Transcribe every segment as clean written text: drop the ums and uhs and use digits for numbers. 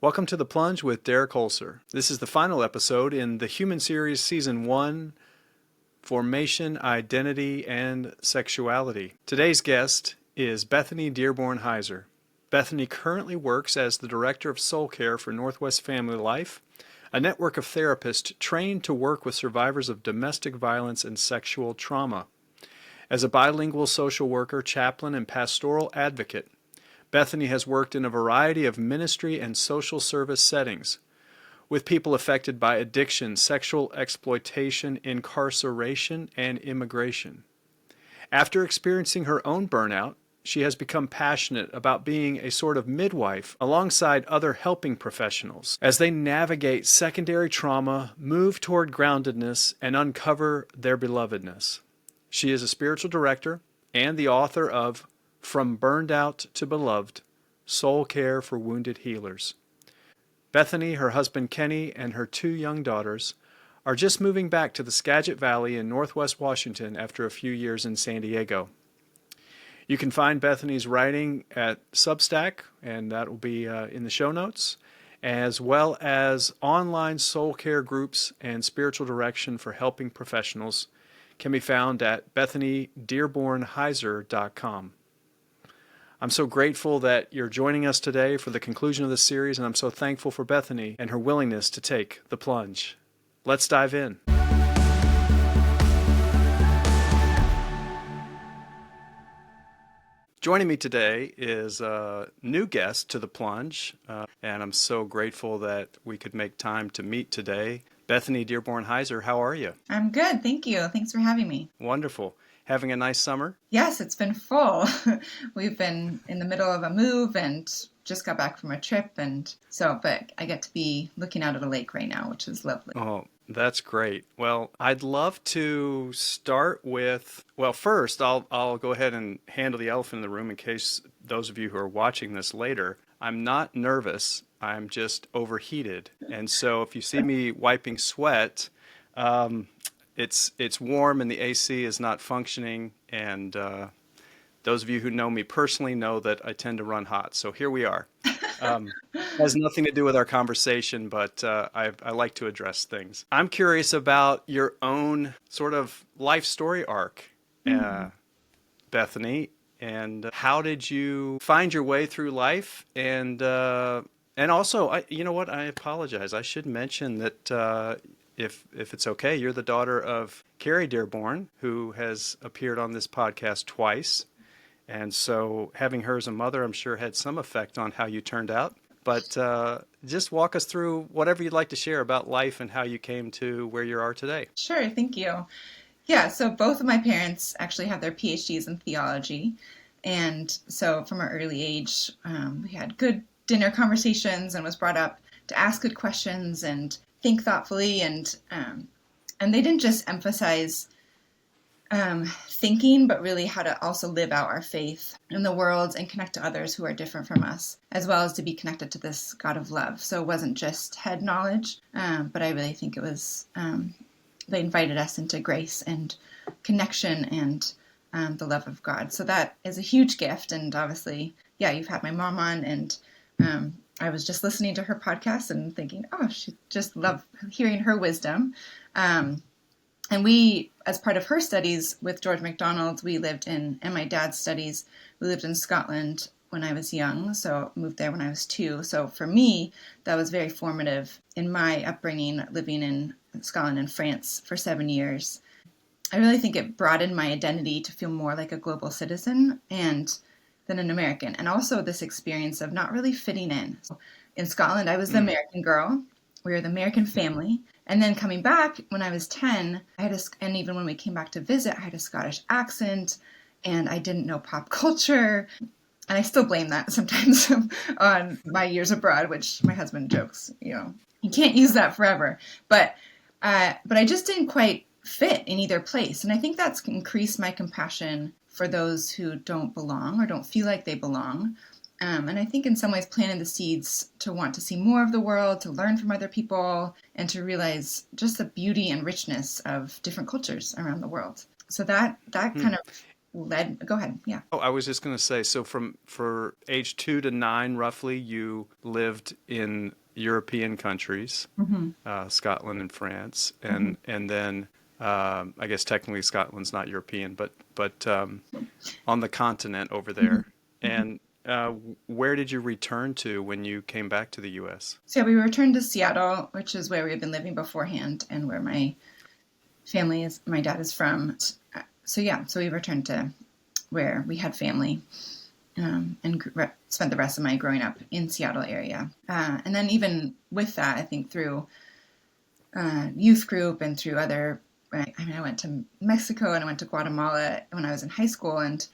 Welcome to The Plunge with Derek Holser. This is the final episode in the Human Series Season 1, Formation, Identity, and Sexuality. Today's guest is Bethany Dearborn Holser. Bethany currently works as the Director of Soul Care for Northwest Family Life, a network of therapists trained to work with survivors of domestic violence and sexual trauma. As a bilingual social worker, chaplain, and pastoral advocate, Bethany has worked in a variety of ministry and social service settings with people affected by addiction, sexual exploitation, incarceration, and immigration. After experiencing her own burnout, she has become passionate about being a sort of midwife alongside other helping professionals as they navigate secondary trauma, move toward groundedness, and uncover their belovedness. She is a spiritual director and the author of From Burned Out to Beloved, Soul Care for Wounded Healers. Bethany, her husband Kenny, and her 2 young daughters are just moving back to the Skagit Valley in Northwest Washington after a few years in San Diego. You can find Bethany's writing at Substack, and that will be in the show notes, as well as online soul care groups and spiritual direction for helping professionals can be found at BethanyDearbornHolser.com. I'm so grateful that you're joining us today for the conclusion of this series, and I'm so thankful for Bethany and her willingness to take the plunge. Let's dive in. Joining me today is a new guest to the plunge, and I'm so grateful that we could make time to meet today. Bethany Dearborn Holser, how are you? I'm good, thank you. Thanks for having me. Wonderful. Having a nice summer? Yes, it's been full. We've been in the middle of a move and just got back from a trip, but I get to be looking out at a lake right now, which is lovely. Oh, that's great. Well, I'd love to start with, first I'll go ahead and handle the elephant in the room in case those of you who are watching this later. I'm not nervous. I'm just overheated. And so if you see me wiping sweat, it's warm and the AC is not functioning. And those of you who know me personally know that I tend to run hot. So here we are. Has nothing to do with our conversation, but I like to address things. I'm curious about your own sort of life story arc, Bethany, and how did you find your way through life? And also, you know what? I apologize. I should mention that if it's okay, you're the daughter of Carrie Dearborn, who has appeared on this podcast twice. And so having her as a mother, I'm sure, had some effect on how you turned out. But just walk us through whatever you'd like to share about life and how you came to where you are today. Sure, thank you. Yeah, so both of my parents actually have their PhDs in theology. And so from an early age, we had good dinner conversations and was brought up to ask good questions and think thoughtfully. And they didn't just emphasize thinking, but really how to also live out our faith in the world and connect to others who are different from us, as well as to be connected to this God of love. So it wasn't just head knowledge, but I really think it was, they invited us into grace and connection and the love of God. So that is a huge gift. And obviously, yeah, you've had my mom on, and I was just listening to her podcast and thinking, oh, she just loved hearing her wisdom. And we, as part of her studies with George MacDonald, and my dad's studies, we lived in Scotland when I was young, so moved there when I was 2. So for me, that was very formative in my upbringing, living in Scotland and France for 7 years. I really think it broadened my identity to feel more like a global citizen than an American, and also this experience of not really fitting in. So in Scotland, I was the American girl. We were the American family. And then coming back when I was 10, and even when we came back to visit, I had a Scottish accent and I didn't know pop culture. And I still blame that sometimes on my years abroad, which my husband jokes, you can't use that forever. But I just didn't quite fit in either place. And I think that's increased my compassion for those who don't belong or don't feel like they belong. And I think in some ways planted the seeds to want to see more of the world, to learn from other people, and to realize just the beauty and richness of different cultures around the world. So that kind of led. Go ahead. Yeah. Oh, I was just going to say, so for age 2 to 9, roughly, you lived in European countries, Mm-hmm. Scotland and France, Mm-hmm. and then I guess technically Scotland's not European, but on the continent over there. Mm-hmm. And where did you return to when you came back to the U.S.? So yeah, we returned to Seattle, which is where we had been living beforehand, and where my dad is from. So yeah, so we returned to where we had family, and spent the rest of my growing up in Seattle area. And then even with that, I think through youth group and through other, I went to Mexico and I went to Guatemala when I was in high school, and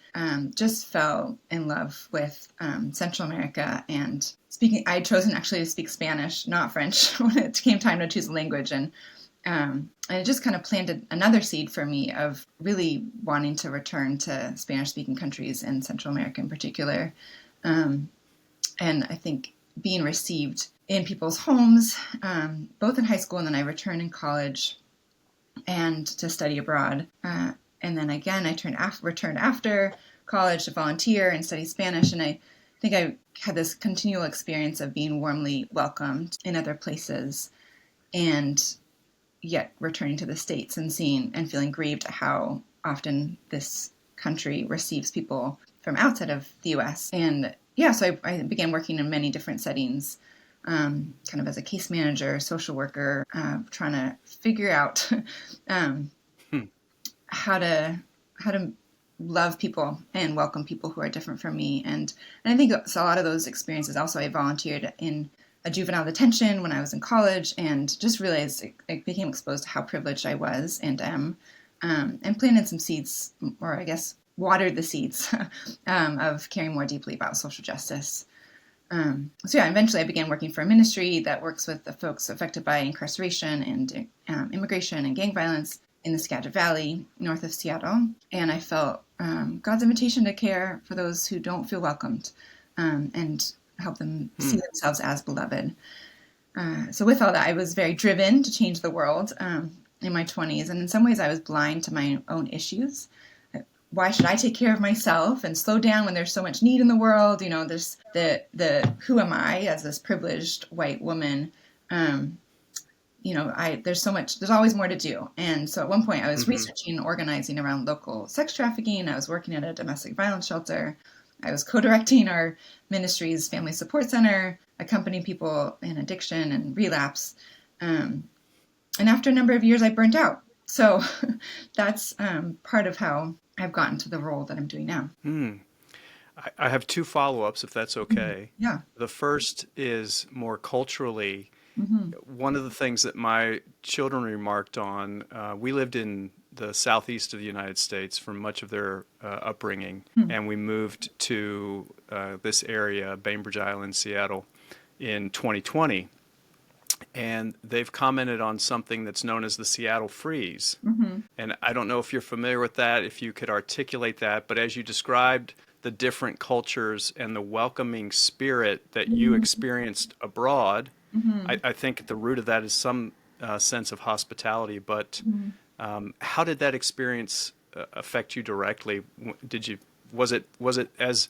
just fell in love with Central America and speaking. I had chosen actually to speak Spanish, not French, when it came time to choose a language, and it just kind of planted another seed for me of really wanting to return to Spanish-speaking countries in Central America in particular. And I think being received in people's homes, both in high school and then I returned in college and to study abroad. And then again, I returned after college to volunteer and study Spanish. And I think I had this continual experience of being warmly welcomed in other places, and yet returning to the States and seeing and feeling grieved at how often this country receives people from outside of the U.S. And yeah, so I began working in many different settings, kind of as a case manager, social worker, trying to figure out how to love people and welcome people who are different from me. And I think so a lot of those experiences also, I volunteered in a juvenile detention when I was in college, and just realized I became exposed to how privileged I was and am, and planted some seeds, or I guess watered the seeds of caring more deeply about social justice. So yeah, eventually I began working for a ministry that works with the folks affected by incarceration and immigration and gang violence in the Skagit Valley, north of Seattle. And I felt God's invitation to care for those who don't feel welcomed, and help them see themselves as beloved. So with all that, I was very driven to change the world in my 20s. And in some ways, I was blind to my own issues. Why should I take care of myself and slow down when there's so much need in the world? You know, there's the who am I as this privileged white woman? There's always more to do. And so at one point I was researching and organizing around local sex trafficking. I was working at a domestic violence shelter. I was co-directing our ministry's family support center, accompanying people in addiction and relapse. And after a number of years, I burnt out. So that's part of how I've gotten to the role that I'm doing now. I have two follow-ups, if that's okay. Yeah. The first is more culturally. Mm-hmm. One of the things that my children remarked on, we lived in the southeast of the United States for much of their upbringing, and we moved to this area, Bainbridge Island, Seattle, in 2020. And they've commented on something that's known as the Seattle freeze. And I don't know if you're familiar with that, if you could articulate that, but as you described the different cultures and the welcoming spirit that you experienced abroad, I think at the root of that is some sense of hospitality. But how did that experience affect you directly? Was it as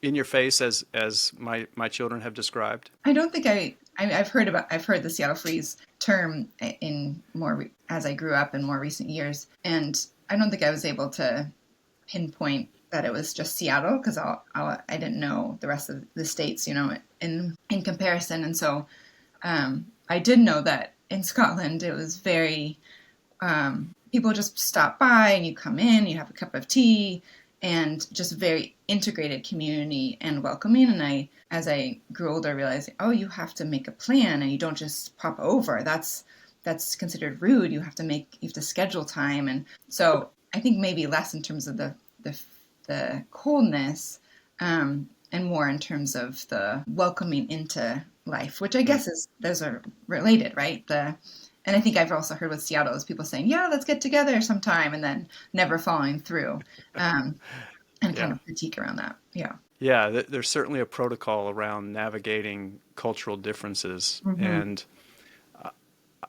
in your face as my children have described? I don't think I've heard the Seattle freeze term in as I grew up in more recent years, and I don't think I was able to pinpoint that it was just Seattle, because I didn't know the rest of the states, in comparison. And so I did know that in Scotland it was very people just stop by and you come in, you have a cup of tea, and just very integrated community and welcoming. And as I grew older, realized, you have to make a plan and you don't just pop over. That's considered rude. You have to schedule time. And so I think maybe less in terms of the coldness, and more in terms of the welcoming into life, which I guess those are related, right? And I think I've also heard with Seattle is people saying, yeah, let's get together sometime, and then never following through, and kind of critique around that. Yeah. Yeah, there's certainly a protocol around navigating cultural differences. And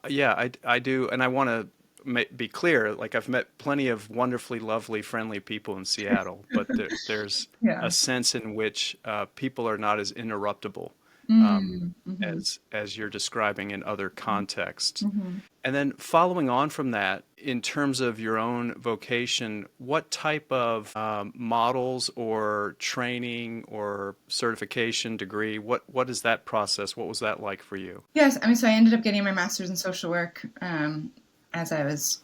I do. And I want to be clear, like I've met plenty of wonderfully lovely, friendly people in Seattle, but there's Yeah. a sense in which people are not as interruptible um, Mm, hmm. as you're describing in other contexts. Hmm. And then following on from that, in terms of your own vocation, what type of models or training or certification degree, what is that process? What was that like for you? Yes, I mean, so I ended up getting my master's in social work as I was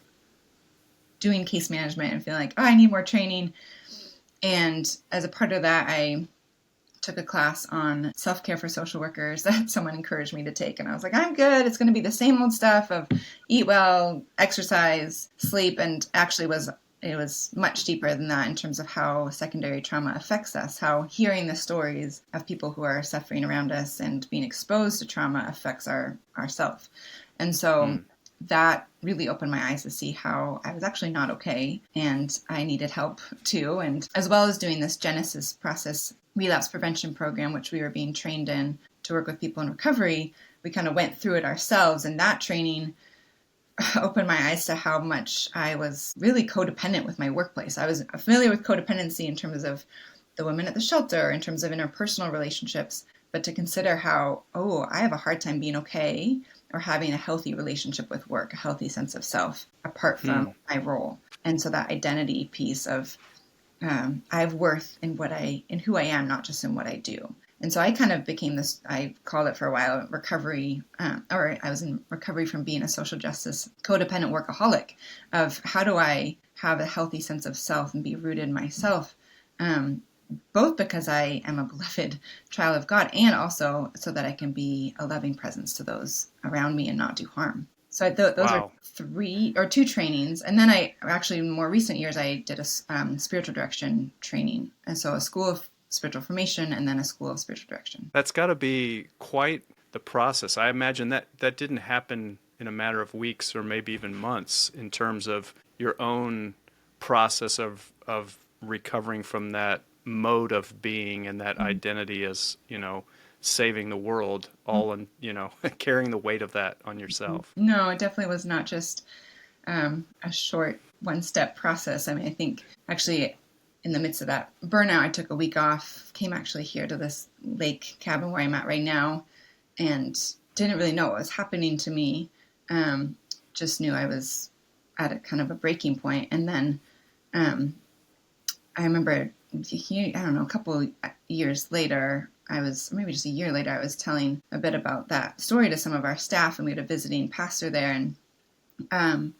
doing case management and feeling like, oh, I need more training. And as a part of that, I took a class on self-care for social workers that someone encouraged me to take. And I was like, I'm good. It's going to be the same old stuff of eat well, exercise, sleep. And actually it was much deeper than that in terms of how secondary trauma affects us, how hearing the stories of people who are suffering around us and being exposed to trauma affects ourself. And so Mm. that really opened my eyes to see how I was actually not okay and I needed help too. And as well as doing this Genesis process relapse prevention program, which we were being trained in to work with people in recovery, we kind of went through it ourselves. And that training opened my eyes to how much I was really codependent with my workplace. I was familiar with codependency in terms of the women at the shelter, in terms of interpersonal relationships, but to consider how, oh, I have a hard time being okay or having a healthy relationship with work, a healthy sense of self apart from Hmm. my role. And so that identity piece of I have worth in who I am, not just in what I do. And so I kind of became this, I called it for a while recovery, or I was in recovery from being a social justice codependent workaholic of how do I have a healthy sense of self and be rooted in myself, um, both because I am a beloved child of God and also so that I can be a loving presence to those around me and not do harm. So those are Wow. two trainings. And then I actually, in more recent years, I did a spiritual direction training. And so a school of spiritual formation and then a school of spiritual direction. That's got to be quite the process. I imagine that didn't happen in a matter of weeks or maybe even months in terms of your own process of recovering from that mode of being and that identity as, saving the world all and, carrying the weight of that on yourself. No, it definitely was not just a short one-step process. I mean, I think actually in the midst of that burnout, I took a week off, came actually here to this lake cabin where I'm at right now, and didn't really know what was happening to me. Just knew I was at a kind of a breaking point. And then I remember, I don't know, a couple years later, maybe just a year later, I was telling a bit about that story to some of our staff, and we had a visiting pastor there, um,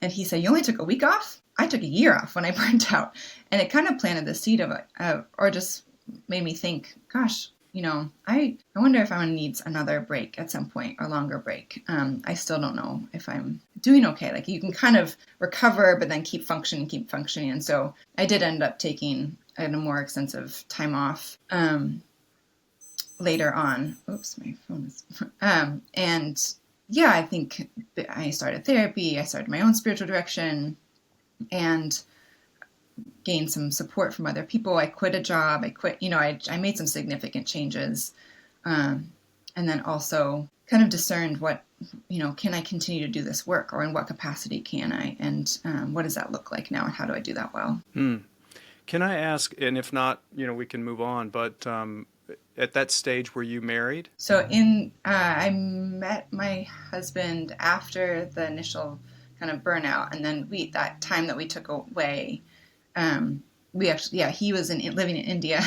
and he said, "You only took a week off? I took a year off when I burnt out." And it kind of planted the seed of it, or just made me think, gosh, I wonder if I need another break at some point, or longer break. I still don't know if I'm doing okay. Like you can kind of recover, but then keep functioning. And so I did end up taking a more extensive time off later on. Oops, my phone is. And yeah, I think I started therapy. I started my own spiritual direction and gained some support from other people. I quit a job. I made some significant changes. And then also kind of discerned can I continue to do this work, or in what capacity can I? And what does that look like now? And how do I do that well? Hmm. Can I ask, and if not, we can move on, but at that stage, were you married? So I met my husband after the initial kind of burnout, and then that time that we took away, we actually, yeah, he was living in India,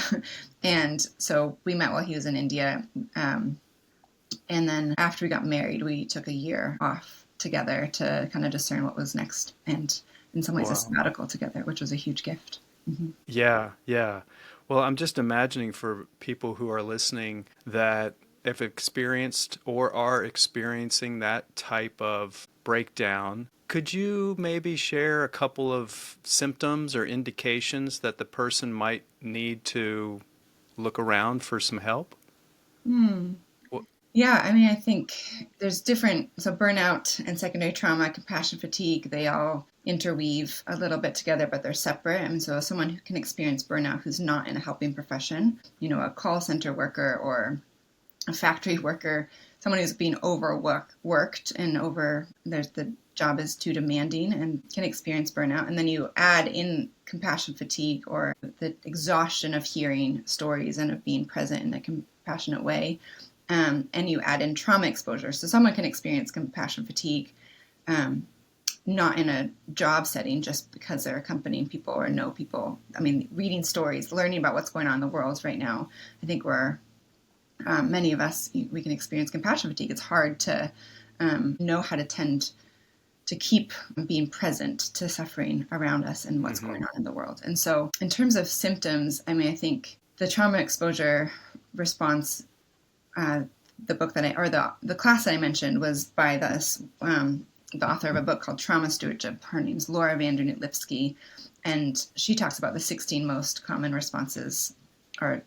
and so we met while he was in India, and then after we got married, we took a year off together to kind of discern what was next, and in some ways a Wow. sabbatical together, which was a huge gift. Mm-hmm. Yeah, yeah. Well, I'm just imagining for people who are listening that have experienced or are experiencing that type of breakdown, could you maybe share a couple of symptoms or indications that the person might need to look around for some help? Hmm. Wh- Yeah, I mean, I think there's so burnout and secondary trauma, compassion fatigue, they all interweave a little bit together, but they're separate. I mean, so someone who can experience burnout who's not in a helping profession, a call center worker or a factory worker, someone who's being overworked and there's the job is too demanding and can experience burnout. And then you add in compassion fatigue, or the exhaustion of hearing stories and of being present in a compassionate way. And you add in trauma exposure. So someone can experience compassion fatigue, not in a job setting, just because they're accompanying people or know people. I mean, reading stories, learning about what's going on in the world right now. I think many of us, we can experience compassion fatigue. It's hard to know how to tend to keep being present to suffering around us and what's going on in the world. And so in terms of symptoms, I mean, I think the trauma exposure response, the book the class that I mentioned was by the author of a book called Trauma Stewardship. Her name's Laura Vandernoot-Lipsky, and she talks about the 16 most common responses or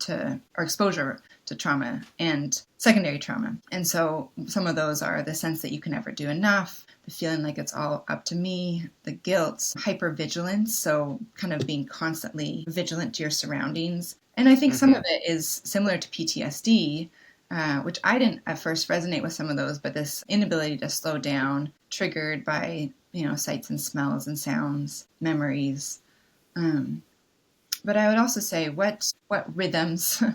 exposure to trauma and secondary trauma. And so some of those are the sense that you can never do enough, the feeling like it's all up to me, the guilt, hypervigilance, so kind of being constantly vigilant to your surroundings. And I think some of it is similar to PTSD, which I didn't at first resonate with some of those, but this inability to slow down, triggered by, sights and smells and sounds, memories. But I would also say, what rhythms do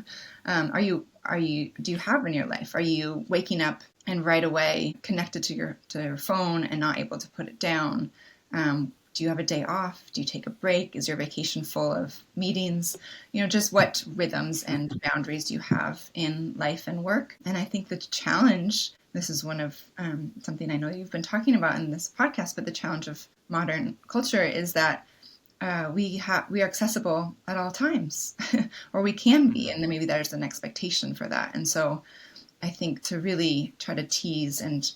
you have in your life? Are you waking up and right away connected to your phone and not able to put it down? Do you have a day off? Do you take a break? Is your vacation full of meetings? Just what rhythms and boundaries do you have in life and work? And I think the challenge, this is one of something I know you've been talking about in this podcast, but the challenge of modern culture is that we are accessible at all times, or we can be, and then maybe there's an expectation for that. And so I think to really try to tease and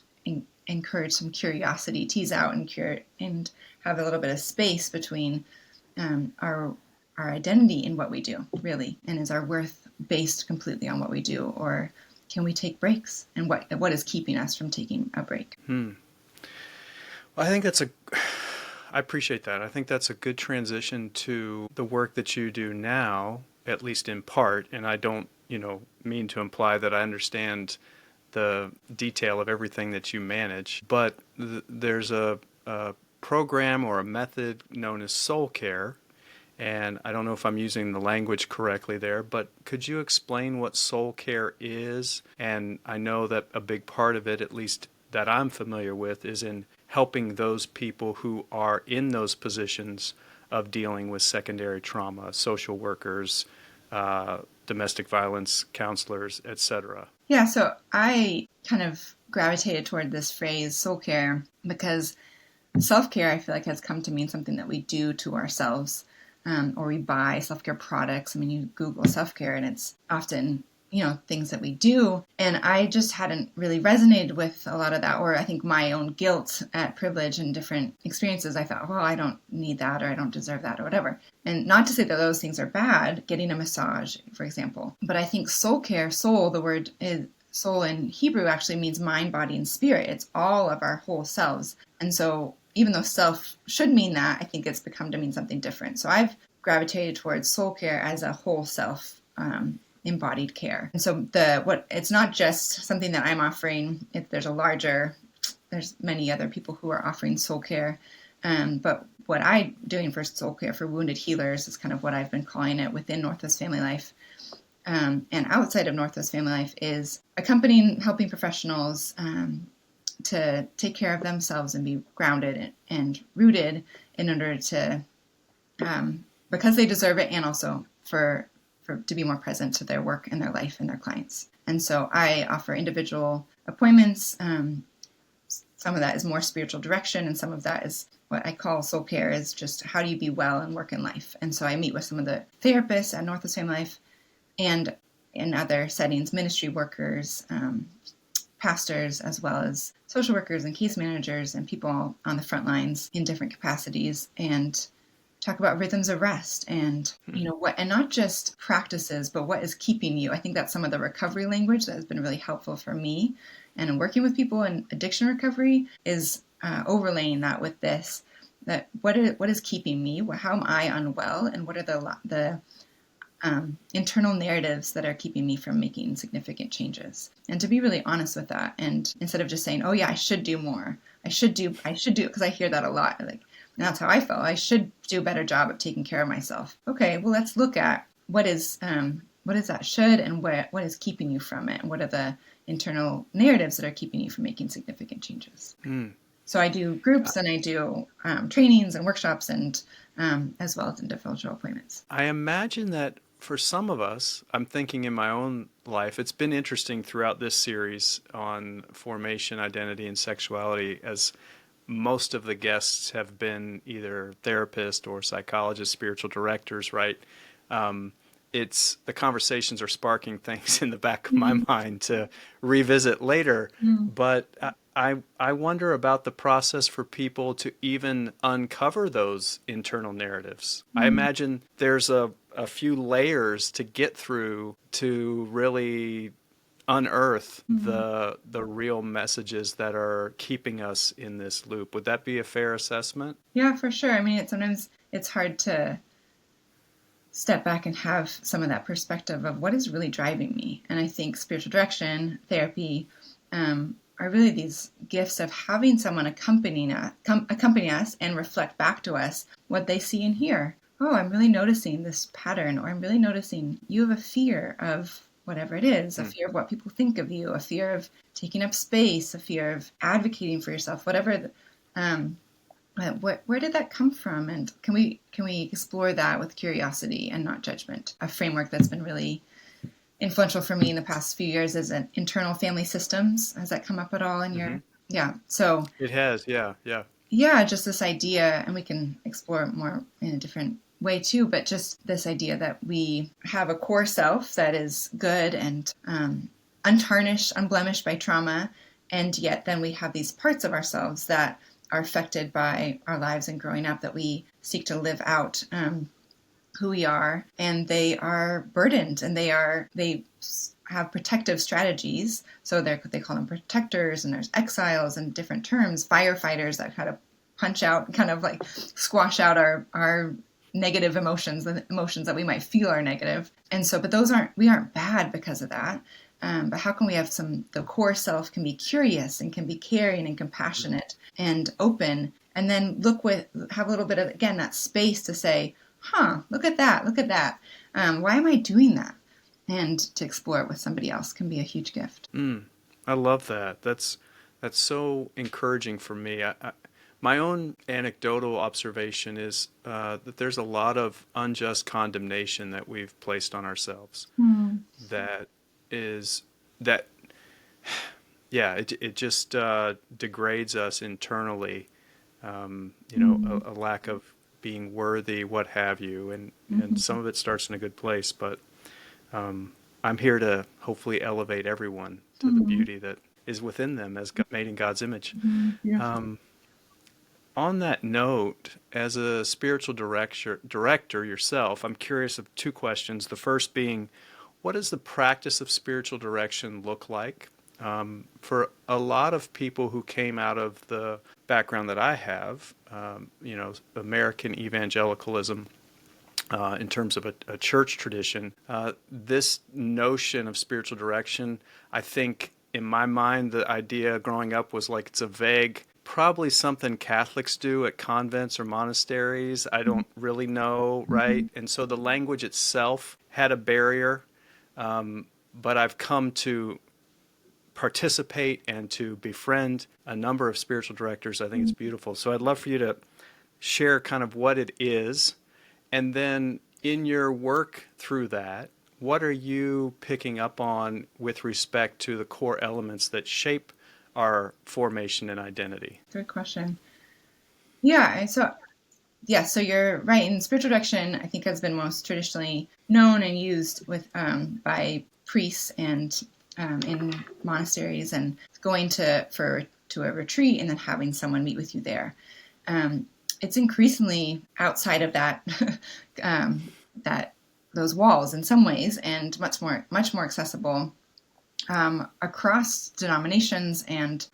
encourage some curiosity, tease out and have a little bit of space between our identity in what we do, really, and is our worth based completely on what we do, or can we take breaks, and what is keeping us from taking a break? Well, I think I appreciate that. I think that's a good transition to the work that you do now, at least in part, and I don't, mean to imply that I understand the detail of everything that you manage, but there's a program or a method known as soul care, and I don't know if I'm using the language correctly there, but could you explain what soul care is? And I know that a big part of it, at least that I'm familiar with, is in helping those people who are in those positions of dealing with secondary trauma, social workers, domestic violence counselors, etc. Yeah, so I kind of gravitated toward this phrase soul care because self-care, I feel like, has come to mean something that we do to ourselves, or we buy self-care products. I mean, you Google self-care and it's often, things that we do. And I just hadn't really resonated with a lot of that, or I think my own guilt at privilege and different experiences. I thought, well, I don't need that, or I don't deserve that, or whatever. And not to say that those things are bad, getting a massage, for example. But I think soul care, the word is soul in Hebrew actually means mind, body, and spirit. It's all of our whole selves. And so even though self should mean that, I think it's become to mean something different. So I've gravitated towards soul care as a whole self, embodied care. And so it's not just something that I'm offering. There's many other people who are offering soul care. But what I'm doing for soul care for wounded healers is kind of what I've been calling it within Northwest Family Life. And outside of Northwest Family Life is helping professionals to take care of themselves and be grounded and rooted in order to, because they deserve it, and also to be more present to their work and their life and their clients. And so I offer individual appointments. Some of that is more spiritual direction, and some of that is what I call soul care, is just how do you be well and work in life. And so I meet with some of the therapists at Northwest Family Life, and in other settings, ministry workers, pastors, as well as social workers and case managers and people on the front lines in different capacities, and talk about rhythms of rest and, and not just practices, but what is keeping you. I think that's some of the recovery language that has been really helpful for me. And in working with people in addiction recovery is overlaying that with this, that what is keeping me? How am I unwell? And what are the internal narratives that are keeping me from making significant changes, and to be really honest with that. And instead of just saying, oh yeah, I should do more, I should do, because I hear that a lot. Like, and that's how I felt. I should do a better job of taking care of myself. Okay, well, let's look at what is that should, and what is keeping you from it, and what are the internal narratives that are keeping you from making significant changes. So I do groups, and I do trainings and workshops, and as well as individual appointments. I imagine that for some of us, I'm thinking in my own life, it's been interesting throughout this series on formation, identity, and sexuality, as most of the guests have been either therapists or psychologists, spiritual directors, right? It's the conversations are sparking things in the back of my mind to revisit later. But I wonder about the process for people to even uncover those internal narratives. I imagine there's a few layers to get through to really unearth the real messages that are keeping us in this loop. Would that be a fair assessment? Yeah, for sure. I mean, sometimes it's hard to step back and have some of that perspective of what is really driving me. And I think spiritual direction, therapy, are really these gifts of having someone accompany us and reflect back to us what they see and hear. Oh, I'm really noticing this pattern, or I'm really noticing you have a fear of whatever it is, a fear of what people think of you, a fear of taking up space, a fear of advocating for yourself, whatever. Where did that come from? And can we explore that with curiosity and not judgment? A framework that's been really influential for me in the past few years is an internal family systems. Has that come up at all in your? Yeah. So it has. Yeah. Yeah. Just this idea, and we can explore it more in a different way too, but just this idea that we have a core self that is good and untarnished, unblemished by trauma. And yet then we have these parts of ourselves that are affected by our lives and growing up, that we seek to live out who we are, and they are burdened, and they have protective strategies. So they call them protectors, and there's exiles and different terms, firefighters that kind of punch out, kind of like squash out our negative emotions, the emotions that we might feel are negative. And so, but we aren't bad because of that. But how can we have the core self can be curious and can be caring and compassionate and open, and then have a little bit of, again, that space to say, look at that. Why am I doing that? And to explore it with somebody else can be a huge gift. I love that. That's so encouraging for me. My own anecdotal observation is that there's a lot of unjust condemnation that we've placed on ourselves. It just degrades us internally. A lack of being worthy, what have you, and some of it starts in a good place. But I'm here to hopefully elevate everyone to the beauty that is within them as made in God's image. On that note, as a spiritual director yourself, I'm curious of two questions. The first being, what does the practice of spiritual direction look like? For a lot of people who came out of the background that I have, American evangelicalism, in terms of a church tradition, this notion of spiritual direction, I think in my mind, the idea growing up was like it's a vague, probably something Catholics do at convents or monasteries. I don't really know, right? And so the language itself had a barrier, but I've come to participate and to befriend a number of spiritual directors. I think it's beautiful. So I'd love for you to share kind of what it is, and then in your work through that, what are you picking up on with respect to the core elements that shape our formation and identity? Good question. Yeah, so you're right. In spiritual direction, I think has been most traditionally known and used by priests and in monasteries, and going to a retreat and then having someone meet with you there. It's increasingly outside of that those walls in some ways, and much more accessible across denominations, and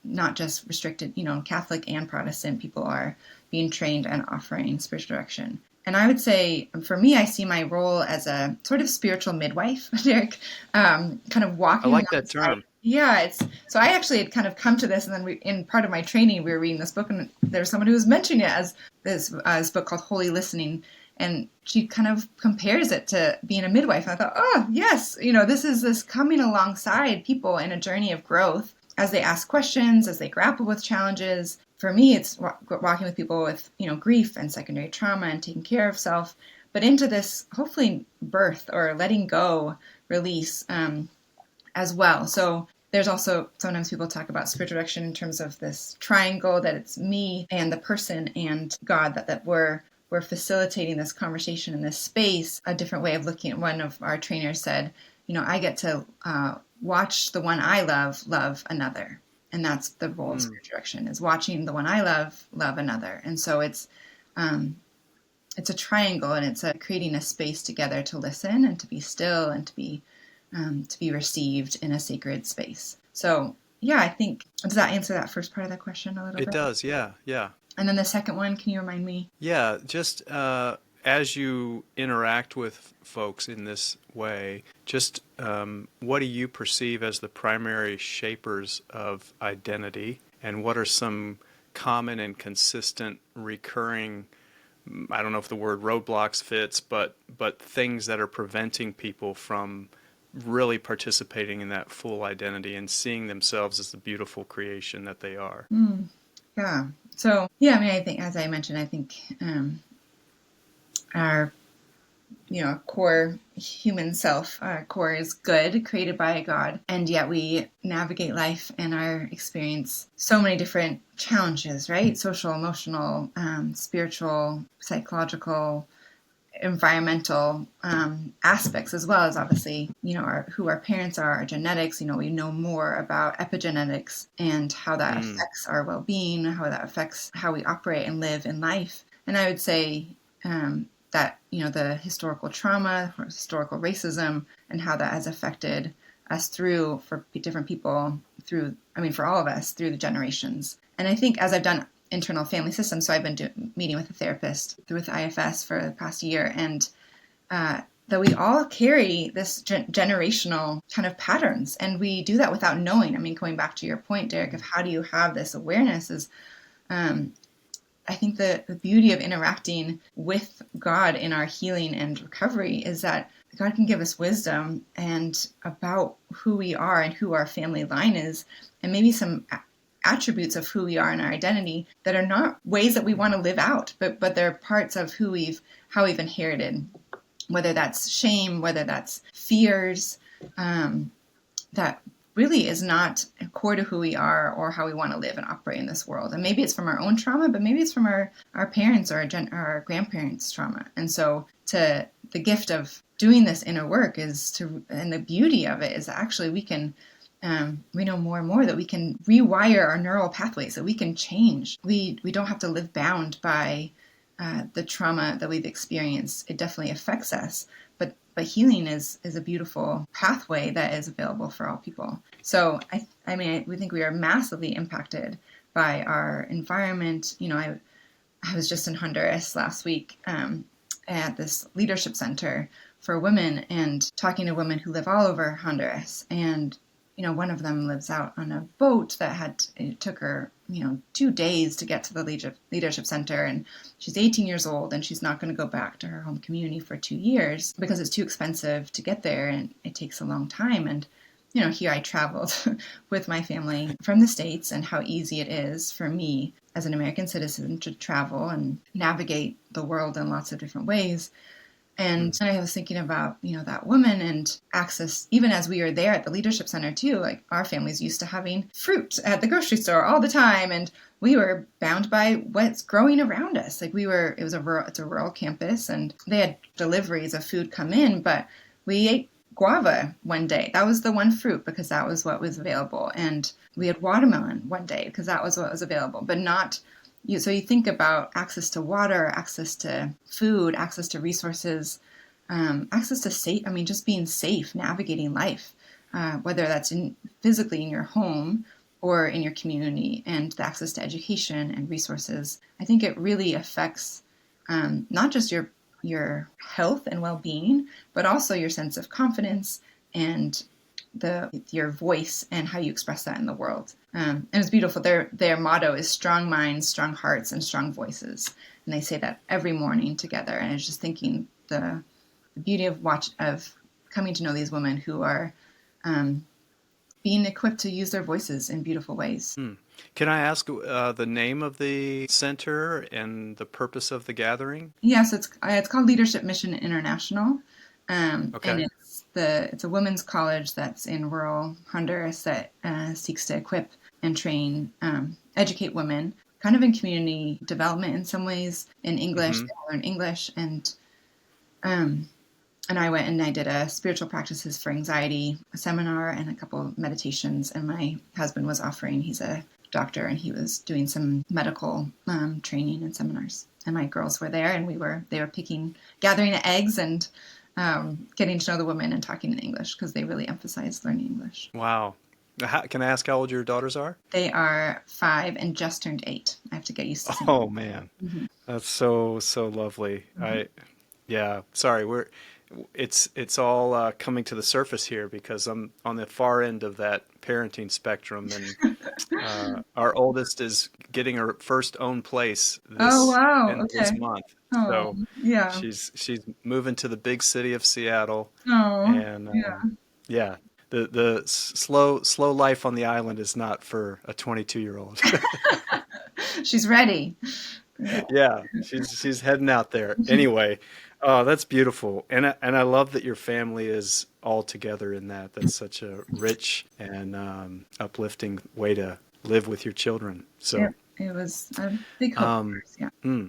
not just restricted. Catholic and Protestant people are being trained and offering spiritual direction. And I would say, for me, I see my role as a sort of spiritual midwife, Derek, kind of I walking like that alongside. term. Yeah, it's so I actually had kind of come to this, and then in part of my training, we were reading this book, and there was someone who was mentioning it as this book called Holy Listening, and she kind of compares it to being a midwife. And I thought, oh yes, this is this coming alongside people in a journey of growth as they ask questions, as they grapple with challenges. For me, it's walking with people with, grief and secondary trauma and taking care of self, but into this hopefully birth or letting go, release as well. So there's also sometimes people talk about spiritual direction in terms of this triangle that it's me and the person and God, that we're facilitating this conversation in this space. A different way of looking at, one of our trainers said, I get to watch the one I love another. And that's the role of spiritual direction, is watching the one I love another. And so it's a triangle, and it's creating a space together to listen and to be still and to be received in a sacred space. So yeah, I think, does that answer that first part of the question a little bit? It does, yeah. And then the second one, can you remind me? Yeah, just as you interact with folks in this way, just what do you perceive as the primary shapers of identity, and what are some common and consistent recurring, I don't know if the word roadblocks fits, but things that are preventing people from really participating in that full identity and seeing themselves as the beautiful creation that they are? Yeah. So, yeah, I mean, I think, as I mentioned, I think our, core human self, our core is good, created by God. And yet we navigate life and our experience so many different challenges, right? Social, emotional, spiritual, psychological, environmental aspects, as well as obviously, who our parents are, our genetics. We know more about epigenetics and how that affects our well-being, how that affects how we operate and live in life. And I would say that, the historical trauma, historical racism, and how that has affected us for different people, for all of us, through the generations. And I think, as I've done internal family systems, so I've been meeting with a therapist with IFS for the past year, and that we all carry this generational kind of patterns, and we do that without knowing. I mean, going back to your point, Derek, of how do you have this awareness, is I think the beauty of interacting with God in our healing and recovery is that God can give us wisdom and about who we are and who our family line is, and maybe some attributes of who we are in our identity that are not ways that we want to live out, but they're parts of how we've inherited, whether that's shame, whether that's fears, that really is not core to who we are or how we want to live and operate in this world. And maybe it's from our own trauma, but maybe it's from our parents or our grandparents' trauma. And so the gift of doing this inner work and the beauty of it is actually we know more and more that we can rewire our neural pathways, that we can change. We don't have to live bound by the trauma that we've experienced. It definitely affects us, but healing is a beautiful pathway that is available for all people. So we think we are massively impacted by our environment. I was just in Honduras last week at this leadership center for women, and talking to women who live all over Honduras. And one of them lives out on a boat it took her, 2 days to get to the leadership center. And she's 18 years old, and she's not going to go back to her home community for 2 years because it's too expensive to get there and it takes a long time. And, here I traveled with my family from the States, and how easy it is for me as an American citizen to travel and navigate the world in lots of different ways. And I was thinking about, that woman and access, even as we were there at the leadership center too, like our family's used to having fruit at the grocery store all the time. And we were bound by what's growing around us. Like it's a rural campus, and they had deliveries of food come in, but we ate guava one day. That was the one fruit because that was what was available. And we had watermelon one day because that was what was available, but not. So you think about access to water, access to food, access to resources, access to just being safe, navigating life, whether that's physically in your home or in your community, and the access to education and resources. I think it really affects not just your health and well-being, but also your sense of confidence and your voice and how you express that in the world. And it's beautiful. Their motto is strong minds, strong hearts, and strong voices. And they say that every morning together. And I was just thinking the beauty of coming to know these women who are being equipped to use their voices in beautiful ways. Can I ask the name of the center and the purpose of the gathering? Yes, it's called Leadership Mission International, and Okay. it's a women's college that's in rural Honduras that seeks to equip and train, educate women, kind of in community development in some ways, in English. Mm-hmm. They all learn English, and I went and I did a spiritual practices for anxiety seminar and a couple of meditations. And my husband was he's a doctor, and he was doing some medical training and seminars. And my girls were there, and they were gathering eggs and getting to know the women and talking in English because they really emphasized learning English. Wow. Can I ask how old your daughters are? They are 5 and just turned 8. I have to get used to saying Oh that. man, Mm-hmm. that's so lovely. Mm-hmm. Yeah. Sorry, it's all coming to the surface here because I'm on the far end of that parenting spectrum, and our oldest is getting her first own place Oh, this wow. end of this Okay. month. Oh, So yeah. she's moving to the big city of Seattle, Oh, and yeah. yeah, the slow life on the island is not for a 22-year-old. She's ready. Yeah. Yeah, she's heading out there. Anyway, oh, that's beautiful. And I love that your family is all together in that. That's such a rich and uplifting way to live with your children. Yeah, So, it was a big hope for um, us. Yeah. hmm.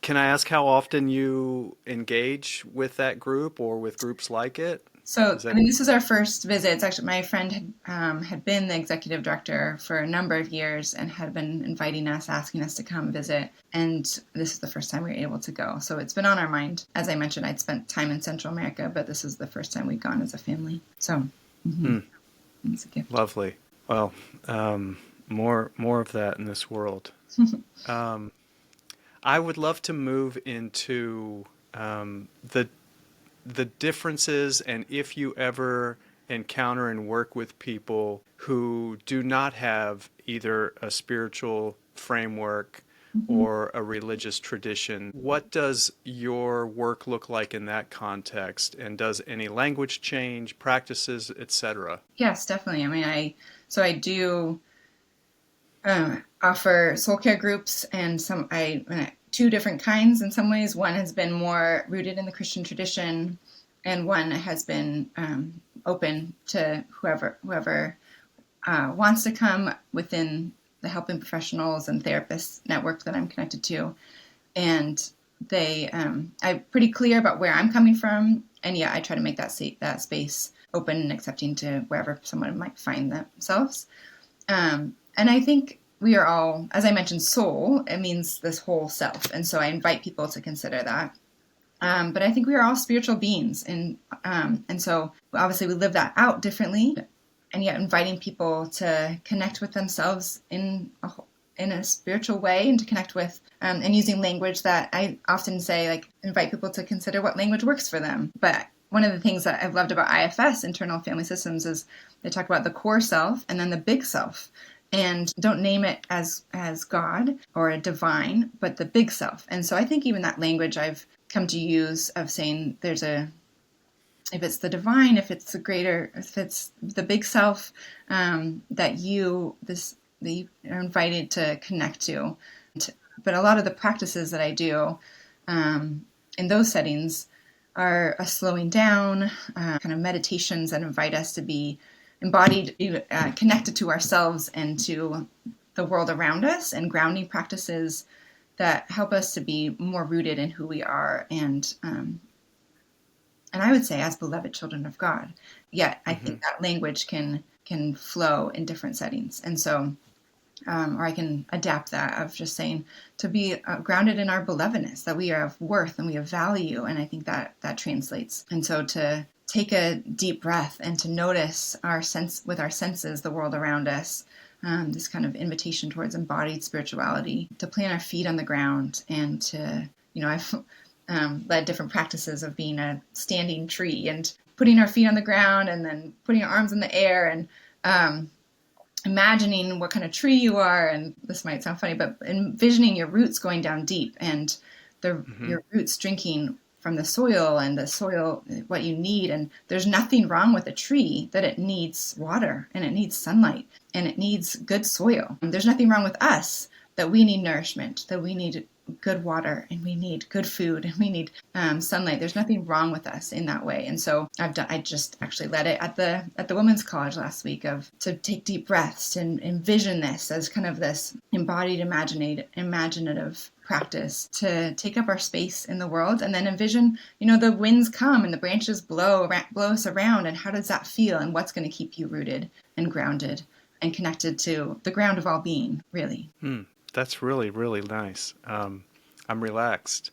Can I ask how often you engage with that group or with groups like it? So, Is I that mean, this was our first visit. It's actually my friend had been the executive director for a number of years and had been inviting us, asking us to come visit. And this is the first time we were able to go. So it's been on our mind. As I mentioned, I'd spent time in Central America, but this is the first time we've gone as a family. So hmm, it's a gift. lovely? Well, more of that in this world. Um, I would love to move into the differences, and if you ever encounter and work with people who do not have either a spiritual framework Mhm. or a religious tradition, what does your work look like in that context? And does any language change, practices, etc.? Yes, definitely. I mean, I do offer soul care groups, and two different kinds in some ways. One has been more rooted in the Christian tradition, and one has been open to whoever wants to come within the helping professionals and therapists network that I'm connected to. And I'm pretty clear about where I'm coming from, and yeah, I try to make that space open and accepting to wherever someone might find themselves. And I think we are all, as I mentioned, soul. It means this whole self, and so I invite people to consider that. But I think we are all spiritual beings, and so obviously we live that out differently, and yet inviting people to connect with themselves in a spiritual way, and to connect with and using language that I often say, like, invite people to consider what language works for them. But one of the things that I've loved about IFS, internal family systems, is they talk about the core self and then the big self, and don't name it as God or a divine, but the big self. And so I think even that language I've come to use of saying if it's the divine, if it's the greater, if it's the big self, that you are invited to connect to. But a lot of the practices that I do in those settings are a slowing down, kind of meditations that invite us to be embodied, connected to ourselves and to the world around us, and grounding practices that help us to be more rooted in who we are, and I would say as beloved children of God. Yet I Hmm. think that language can flow in different settings, and so or I can adapt that of just saying to be grounded in our belovedness, that we are of worth and we have value, and I think that translates. And so to take a deep breath and to notice with our senses the world around us. This kind of invitation towards embodied spirituality, to plant our feet on the ground and to I've led different practices of being a standing tree and putting our feet on the ground and then putting our arms in the air and imagining what kind of tree you are. And this might sound funny, but envisioning your roots going down deep and your roots drinking from the soil, and the soil, what you need. And there's nothing wrong with a tree, that it needs water and it needs sunlight and it needs good soil. And there's nothing wrong with us, that we need nourishment, that we need good water and we need good food and we need sunlight. There's nothing wrong with us in that way. And so I just actually led it at the women's college last week to take deep breaths and envision this as kind of this embodied imaginative practice to take up our space in the world, and then envision, the winds come and the branches blow us around, and how does that feel, and what's going to keep you rooted and grounded and connected to the ground of all being, really. That's really, really nice. I'm relaxed.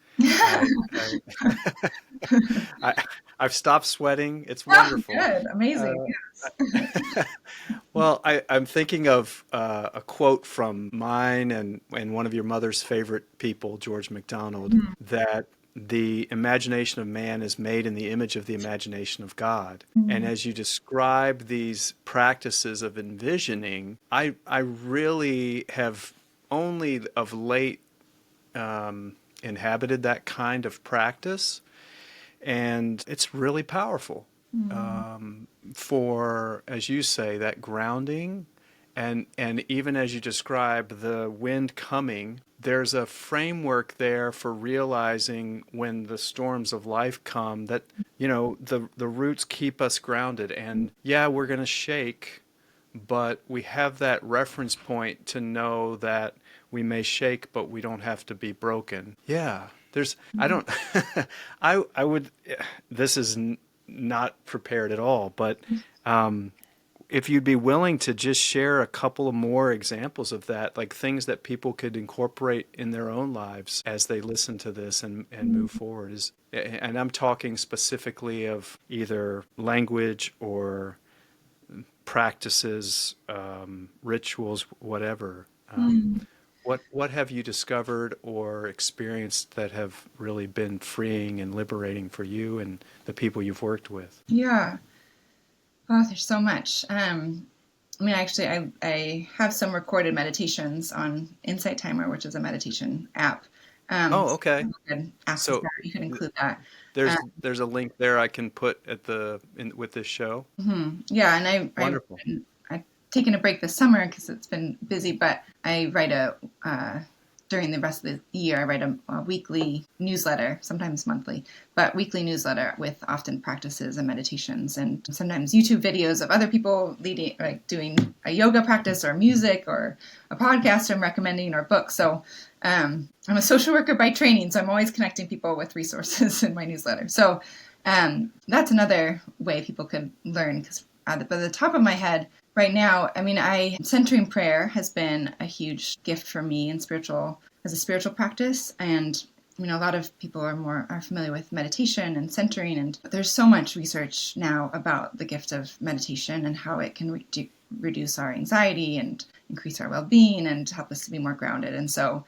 I've stopped sweating. It's wonderful. Oh, good. Amazing. Yes. Well, I'm thinking of a quote from mine and one of your mother's favorite people, George MacDonald, that the imagination of man is made in the image of the imagination of God. And as you describe these practices of envisioning, I really have only of late inhabited that kind of practice, and it's really powerful for, as you say, that grounding, and even as you describe the wind coming, there's a framework there for realizing when the storms of life come that the roots keep us grounded, and we're going to shake, but we have that reference point to know that we may shake, but we don't have to be broken. Yeah, I don't, I would, this is not prepared at all, but if you'd be willing to just share a couple of more examples of that, like things that people could incorporate in their own lives as they listen to this and move forward. And I'm talking specifically of either language or practices, rituals, whatever. What have you discovered or experienced that have really been freeing and liberating for you and the people you've worked with? Yeah. Oh, there's so much. Actually, I have some recorded meditations on Insight Timer, which is a meditation app. Oh, okay. So you can include that. There's a link there I can put with this show. Yeah, and Wonderful. I've taken a break this summer because it's been busy, but I write during the rest of the year, I write a weekly newsletter, sometimes monthly, but weekly newsletter with often practices and meditations, and sometimes YouTube videos of other people doing a yoga practice or music or a podcast I'm recommending or book. So I'm a social worker by training, so I'm always connecting people with resources in my newsletter. So that's another way people could learn, because at the top of my head, right now, centering prayer has been a huge gift for me as a spiritual practice. And, a lot of people are familiar with meditation and centering. And there's so much research now about the gift of meditation and how it can reduce our anxiety and increase our well-being and help us to be more grounded. And so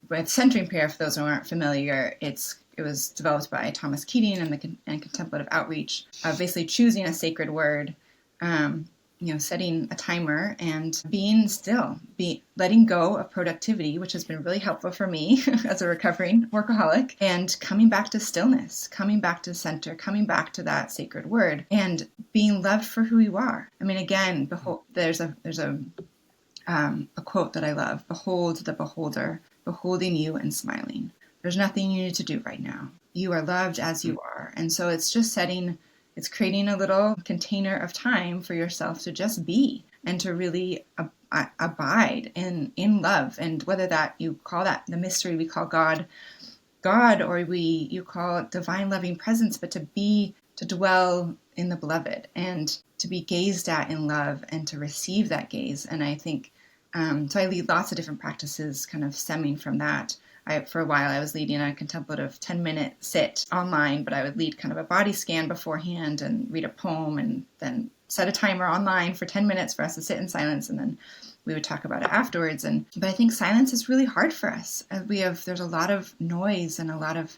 with centering prayer, for those who aren't familiar, it was developed by Thomas Keating and Contemplative Outreach, basically choosing a sacred word, setting a timer and being still, letting go of productivity, which has been really helpful for me as a recovering workaholic, and coming back to stillness, coming back to center, coming back to that sacred word, and being loved for who you are. Again, there's a quote that I love: "Behold the beholder, beholding you and smiling. There's nothing you need to do right now. You are loved as you are." And so it's just it's creating a little container of time for yourself to just be and to really abide in love. And whether that you call that the mystery we call God, or you call it divine loving presence, but to dwell in the beloved and to be gazed at in love and to receive that gaze. And I think, so I lead lots of different practices kind of stemming from that. For a while, I was leading a contemplative 10-minute sit online, but I would lead kind of a body scan beforehand and read a poem and then set a timer online for 10 minutes for us to sit in silence and then we would talk about it afterwards. But I think silence is really hard for us. There's a lot of noise and a lot of,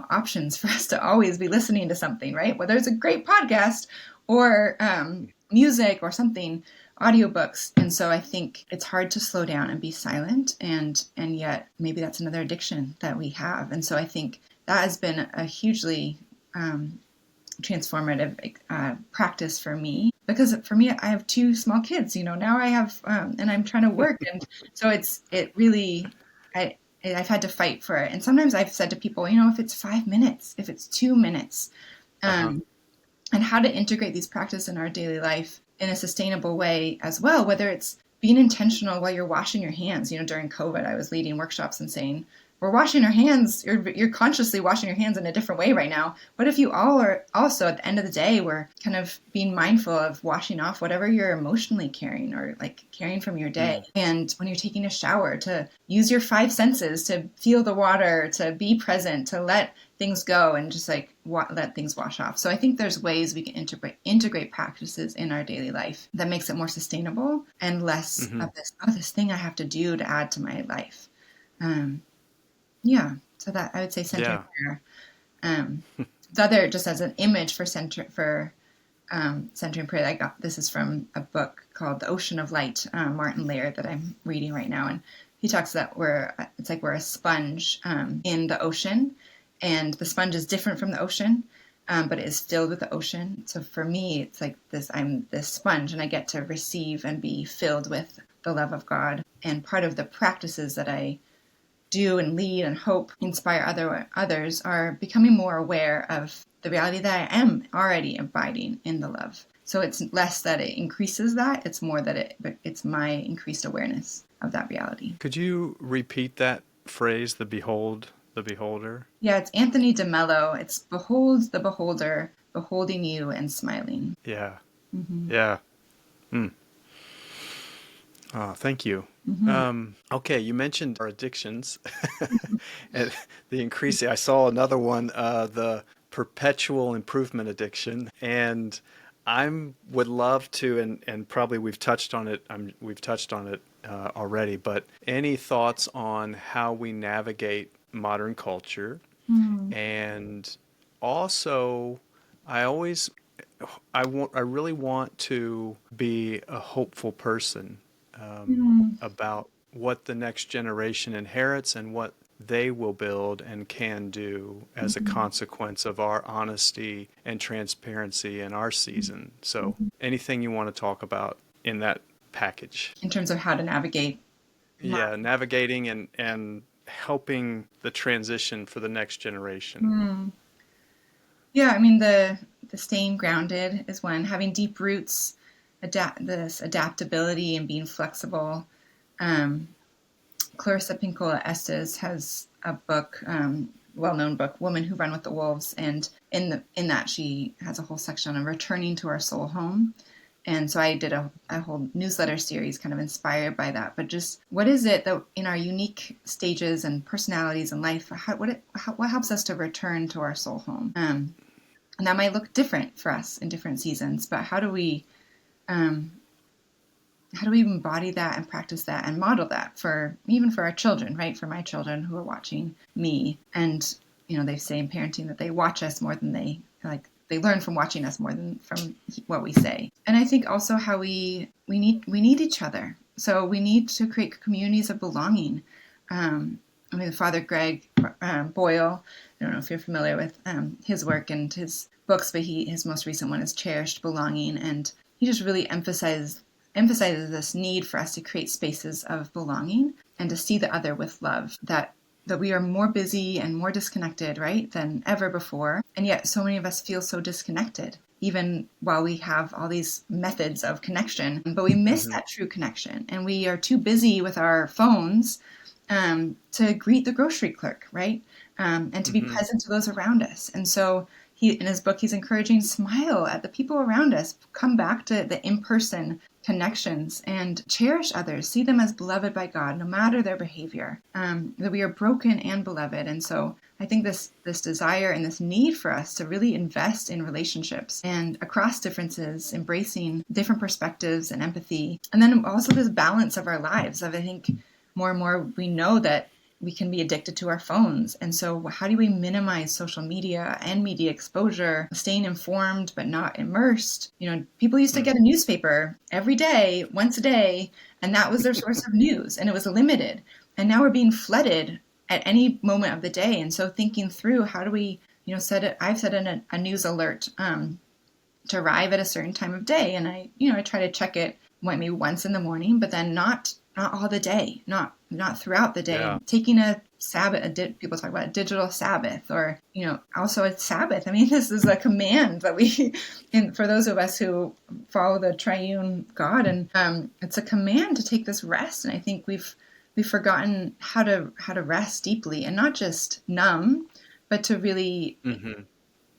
options for us to always be listening to something, right? Whether it's a great podcast or music or something, audiobooks. And so I think it's hard to slow down and be silent. And yet maybe that's another addiction that we have. And so I think that has been a hugely transformative practice for me, because for me, I have 2 small kids, now I have, and I'm trying to work. And so I've had to fight for it. And sometimes I've said to people, if it's 5 minutes, if it's 2 minutes, and how to integrate these practices in our daily life in a sustainable way as well, whether it's being intentional while you're washing your hands. During COVID, I was leading workshops and saying, we're washing our hands. You're consciously washing your hands in a different way right now. What if you all are also, at the end of the day, we're kind of being mindful of washing off whatever you're emotionally carrying or like carrying from your day. And when you're taking a shower, to use your 5 senses, to feel the water, to be present, to let things go and just like let things wash off. So I think there's ways we can integrate practices in our daily life that makes it more sustainable and less of this thing I have to do to add to my life. So that I would say centering prayer. The other, just as an image for centering prayer, I got this is from a book called The Ocean of Light, Martin Laird, that I'm reading right now, and he talks that we're a sponge in the ocean, and the sponge is different from the ocean, but it is filled with the ocean. So for me, it's like this: I'm this sponge, and I get to receive and be filled with the love of God. And part of the practices that I do and lead and hope inspire others are becoming more aware of the reality that I am already abiding in the love. So it's less that it increases that, it's more that it's my increased awareness of that reality. Could you repeat that phrase, the beholder? Yeah, it's Anthony DeMello. It's behold the beholder, beholding you and smiling. Yeah. Yeah. Oh, thank you. Okay, you mentioned our addictions and the increasing. I saw another one, the perpetual improvement addiction, and would love to, and probably we've touched on it. Already, but any thoughts on how we navigate modern culture, and also, I really want to be a hopeful person. About what the next generation inherits and what they will build and can do as a consequence of our honesty and transparency in our season. So anything you want to talk about in that package? In terms of how to navigate? Yeah, navigating and helping the transition for the next generation. Yeah, I mean, the staying grounded is one, having deep roots, this adaptability and being flexible. Clarissa Pinkola Estes has a book, well-known book, Women Who Run with the Wolves, and in that she has a whole section on returning to our soul home. And so I did a whole newsletter series kind of inspired by that. But just what is it that in our unique stages and personalities in life, what helps us to return to our soul home? And that might look different for us in different seasons, but how do we embody that and practice that and model that even for our children, right? For my children who are watching me. And, they say in parenting that they watch us more than they learn from watching us more than from what we say. And I think also how we need each other. So we need to create communities of belonging. Father Greg Boyle, I don't know if you're familiar with his work and his books, but his most recent one is Cherished Belonging. And he just really emphasizes this need for us to create spaces of belonging and to see the other with love, that we are more busy and more disconnected, right, than ever before. And yet so many of us feel so disconnected, even while we have all these methods of connection, but we miss that true connection. And we are too busy with our phones to greet the grocery clerk, right? And to be present to those around us. And so in his book, he's encouraging smile at the people around us, come back to the in-person connections and cherish others, see them as beloved by God, no matter their behavior, that we are broken and beloved. And so I think this desire and this need for us to really invest in relationships and across differences, embracing different perspectives and empathy, and then also this balance of our lives. I think more and more we know that we can be addicted to our phones. And so how do we minimize social media and media exposure, staying informed but not immersed? People used to get a newspaper every day, once a day, and that was their source of news, and it was limited. And now we're being flooded at any moment of the day. And so thinking through, how do we, I've set in a news alert to arrive at a certain time of day. And I try to check it maybe once in the morning, but then not all the day, not throughout the day. Yeah. Taking a Sabbath, people talk about a digital Sabbath, or, also a Sabbath. I mean, this is a command that for those of us who follow the triune God, and it's a command to take this rest. And I think we've forgotten how to rest deeply, and not just numb, but to really,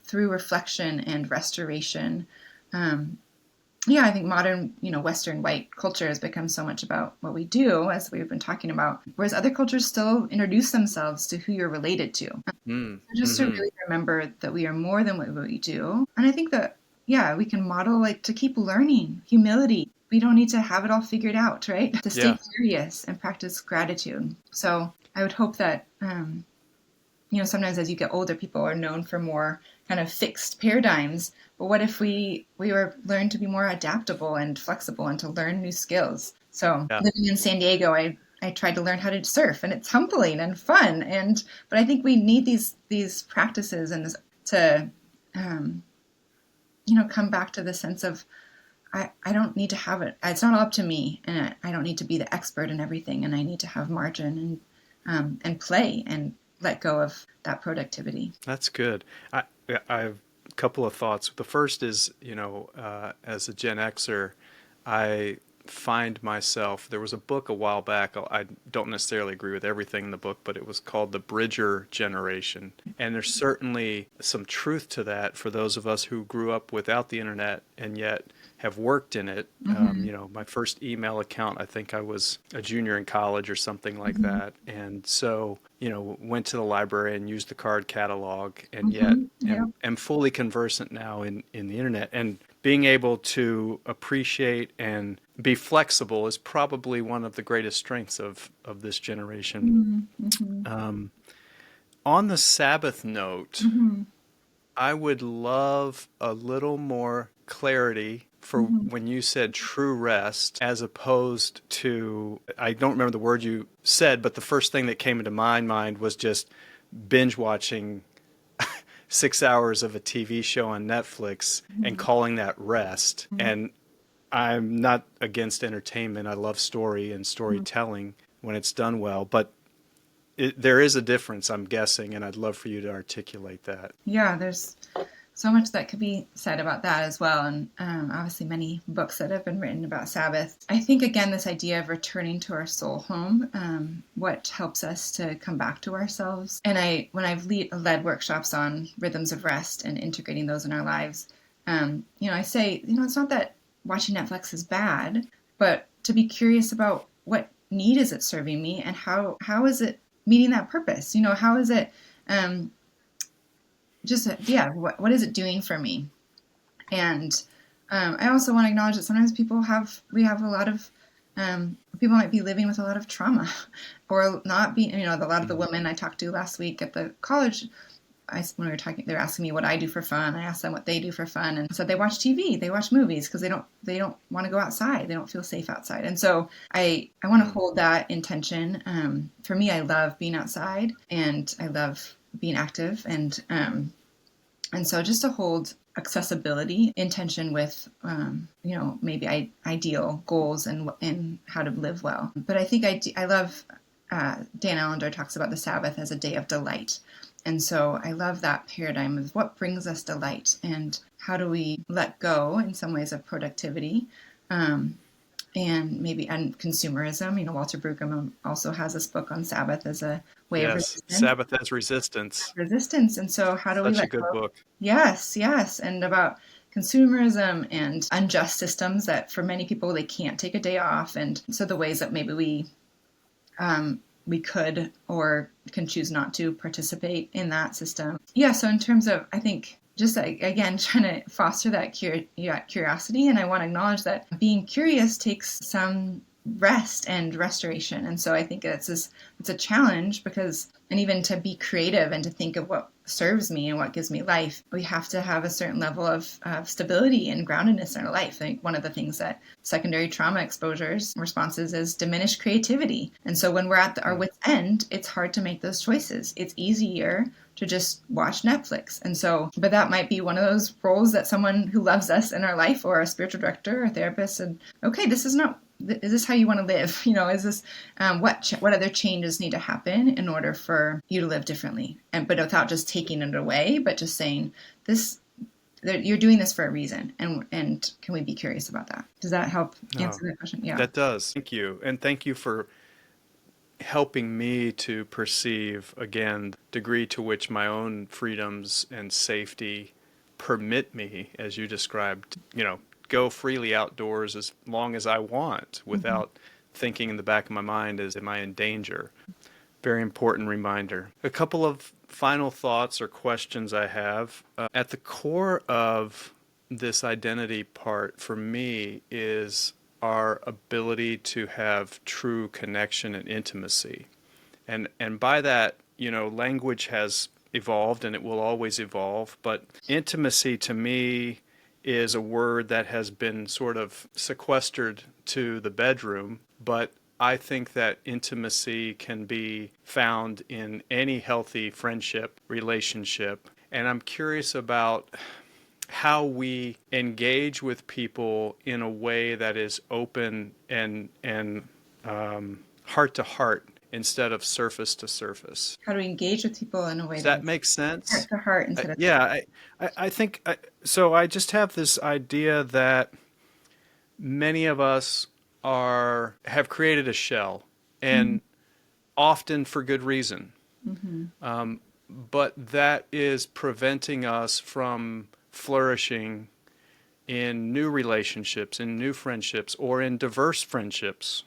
through reflection and restoration. I think modern, Western white culture has become so much about what we do, as we've been talking about, whereas other cultures still introduce themselves to who you're related to. So just to really remember that we are more than what we do. And I think that, we can model to keep learning, humility. We don't need to have it all figured out, right? To stay curious and practice gratitude. So I would hope that, sometimes as you get older, people are known for more kind of fixed paradigms. But what if we learn to be more adaptable and flexible, and to learn new skills? So living in San Diego, I tried to learn how to surf, and it's humbling and fun. But I think we need these practices and to come back to the sense of, I don't need to have it. It's not up to me, and I don't need to be the expert in everything. And I need to have margin and play and let go of that productivity. That's good. I have a couple of thoughts. The first is, as a Gen Xer, I find myself, there was a book a while back, I don't necessarily agree with everything in the book, but it was called The Bridger Generation. And there's certainly some truth to that for those of us who grew up without the internet and yet have worked in it. My first email account, I think I was a junior in college or something like that. And so, went to the library and used the card catalog, and yet am fully conversant now in the internet. And being able to appreciate and be flexible is probably one of the greatest strengths of this generation. On the Sabbath note, I would love a little more clarity for when you said true rest, as opposed to, I don't remember the word you said, but the first thing that came into my mind was just binge watching 6 hours of a TV show on Netflix and calling that rest. And I'm not against entertainment. I love story and storytelling when it's done well, but there is a difference, I'm guessing, and I'd love for you to articulate that. Yeah, there's so much that could be said about that as well. And obviously many books that have been written about Sabbath. I think, again, this idea of returning to our soul home, what helps us to come back to ourselves. And when I've led workshops on rhythms of rest and integrating those in our lives, I say, it's not that watching Netflix is bad, but to be curious about what need is it serving me, and how is it meeting that purpose? How is it, what is it doing for me? And I also want to acknowledge that sometimes we have a lot of, people might be living with a lot of trauma, or not being, a lot of the women I talked to last week at the college, when we were talking, they were asking me what I do for fun. I asked them what they do for fun, and said they watch TV, they watch movies, because they don't want to go outside. They don't feel safe outside. And so I want to hold that intention. For me, I love being outside, and I love being active, and so just to hold accessibility in tension with, maybe ideal goals and how to live well. But I think I love, Dan Allender talks about the Sabbath as a day of delight. And so I love that paradigm of what brings us delight, and how do we let go in some ways of productivity, and maybe and consumerism. Walter Brueggemann also has this book on Sabbath as a way of Yes, Sabbath as Resistance. resistance. And so how do we Such a let good go? book. Yes, yes. And about consumerism and unjust systems that for many people, they can't take a day off. And so the ways that maybe we could or can choose not to participate in that system. Yeah, so in terms of, I think, just again, trying to foster that curiosity. And I want to acknowledge that being curious takes some rest and restoration. And so I think it's a challenge because, and even to be creative and to think of what serves me and what gives me life, we have to have a certain level of stability and groundedness in our life. I think one of the things that secondary trauma exposures responses is diminished creativity. And so when we're at our wit's end, it's hard to make those choices. It's easier to just watch Netflix. And so, but that might be one of those roles that someone who loves us in our life, or a spiritual director or therapist, and okay, this is this how you want to live? Is this what other changes need to happen in order for you to live differently? But without just taking it away, but just saying this, you're doing this for a reason, and can we be curious about that? Does that help answer that question? Yeah, That does. Thank you. And thank you for helping me to perceive, again, the degree to which my own freedoms and safety permit me, as you described, go freely outdoors as long as I want without thinking in the back of my mind, am I in danger? Very important reminder. A couple of final thoughts or questions I have. At the core of this identity part for me is our ability to have true connection and intimacy. And by that, language has evolved and it will always evolve, but intimacy to me is a word that has been sort of sequestered to the bedroom, but I think that intimacy can be found in any healthy friendship, relationship. And I'm curious about how we engage with people in a way that is open and heart to heart instead of surface to surface. how do we engage with people in a way Does that make sense? heart to heart instead of Yeah, I think so. I just have this idea that many of us have created a shell, and often for good reason. But that is preventing us from flourishing in new relationships, in new friendships, or in diverse friendships,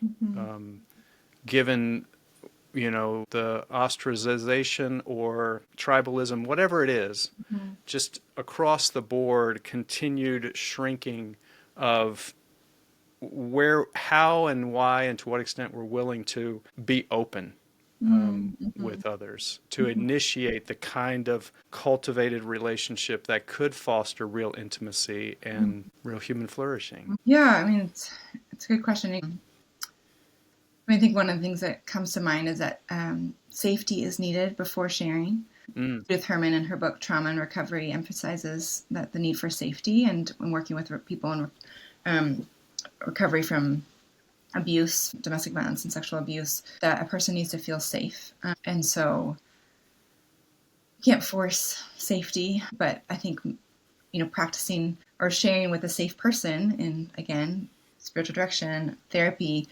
given the ostracization or tribalism, whatever it is, just across the board, continued shrinking of how and why and to what extent we're willing to be open with others, to initiate the kind of cultivated relationship that could foster real intimacy and real human flourishing. Yeah, I mean, it's a good question. I think one of the things that comes to mind is that safety is needed before sharing. Judith Herman, in her book Trauma and Recovery, emphasizes that the need for safety, and when working with people in recovery from abuse, domestic violence and sexual abuse, that a person needs to feel safe. And so you can't force safety, but I think, practicing or sharing with a safe person in, again, spiritual direction, therapy,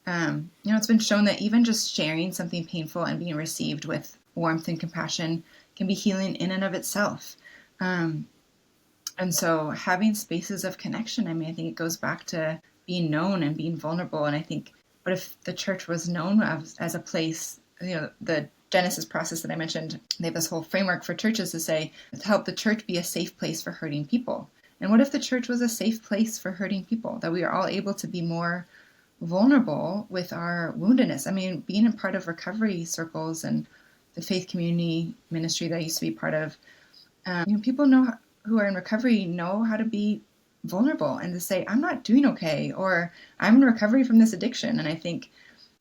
it's been shown that even just sharing something painful and being received with warmth and compassion can be healing in and of itself. And so having spaces of connection, I think it goes back to being known and being vulnerable. And I think, what if the church was known as a place, the Genesis process that I mentioned, they have this whole framework for churches to help the church be a safe place for hurting people. And what if the church was a safe place for hurting people, that we are all able to be more vulnerable with our woundedness? I mean, being a part of recovery circles and the faith community ministry that I used to be part of, people who are in recovery know how to be vulnerable and to say, I'm not doing okay, or I'm in recovery from this addiction. And I think,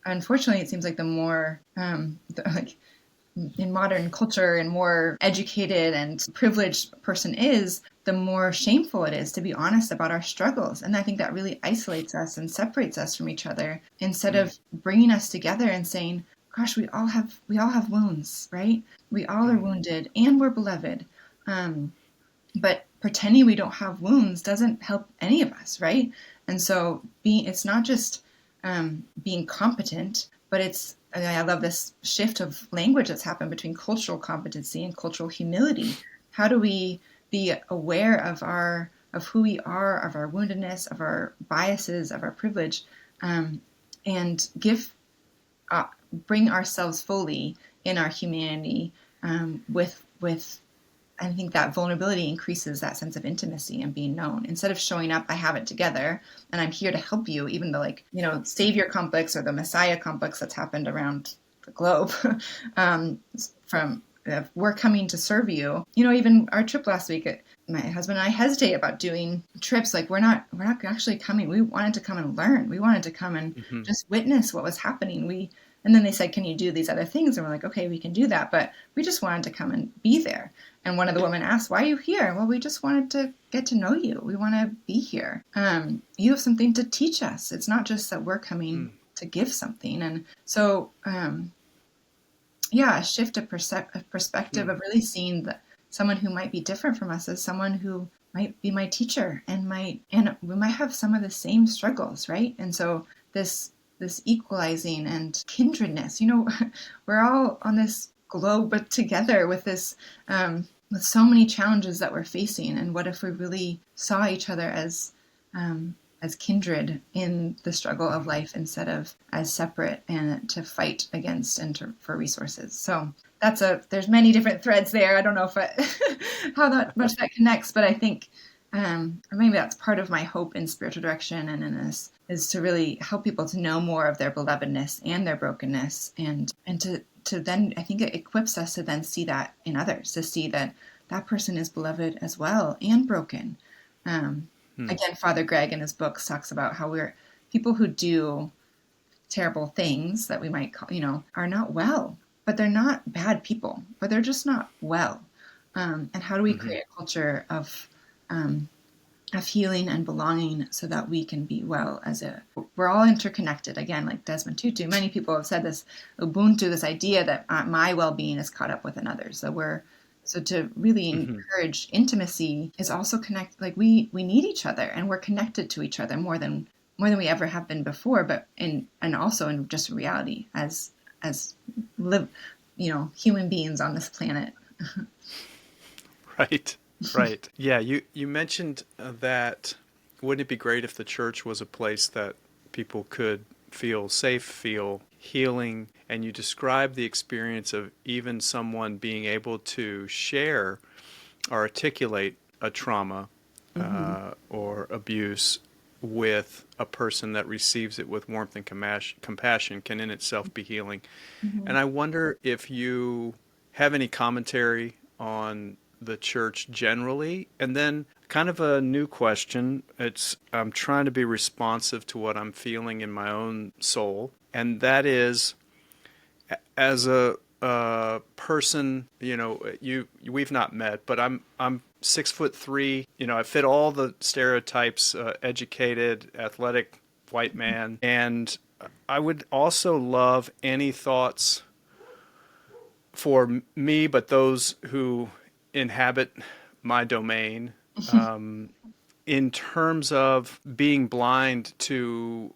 unfortunately, it seems like the more, in modern culture and more educated and privileged a person is, the more shameful it is to be honest about our struggles. And I think that really isolates us and separates us from each other, instead of bringing us together and saying, gosh, we all have wounds, right? We all are wounded and we're beloved. But pretending we don't have wounds doesn't help any of us, right? And so it's not just being competent, but I love this shift of language that's happened between cultural competency and cultural humility. How do we be aware of who we are, of our woundedness, of our biases, of our privilege, and bring ourselves fully in our humanity with I think that vulnerability increases that sense of intimacy and being known. Instead of showing up, I have it together and I'm here to help you, even the savior complex or the Messiah complex that's happened around the globe from we're coming to serve you. Even our trip last week, my husband and I hesitate about doing trips. Like we're not actually coming. We wanted to come and learn. We wanted to come and just witness what was happening. And then they said, can you do these other things? And we're like, okay, we can do that. But we just wanted to come and be there. And one of the women asked, why are you here? Well, we just wanted to get to know you. We want to be here. You have something to teach us. It's not just that we're coming to give something. And so, a shift of perspective of really seeing that someone who might be different from us as someone who might be my teacher and we might have some of the same struggles, right? And so this equalizing and kindredness, we're all on this globe, but together with this, with so many challenges that we're facing. And what if we really saw each other as kindred in the struggle of life instead of as separate and to fight against and for resources. So there's many different threads there. I don't know how much that connects, but I think maybe that's part of my hope in spiritual direction and in this is to really help people to know more of their belovedness and their brokenness and to then, I think it equips us to then see that in others, to see that person is beloved as well and broken. Again, Father Greg in his books talks about how we're people who do terrible things that we might call, are not well, but they're not bad people, but they're just not well. And how do we create a culture of healing and belonging so that we can be well we're all interconnected. Again, like Desmond Tutu, many people have said this, Ubuntu, this idea that my well-being is caught up with another's. So to really encourage intimacy is also we need each other and we're connected to each other more than we ever have been before, but and also in just reality as live, human beings on this planet. Right. Yeah, you mentioned that wouldn't it be great if the church was a place that people could feel safe, feel healing, and you describe the experience of even someone being able to share or articulate a trauma or abuse with a person that receives it with warmth and compassion can in itself be healing. And I wonder if you have any commentary on the church generally, and then kind of a new question. I'm trying to be responsive to what I'm feeling in my own soul, and that is, as a person, we've not met, but I'm 6'3". I fit all the stereotypes: educated, athletic, white man, and I would also love any thoughts for me, but those who inhabit my domain, in terms of being blind to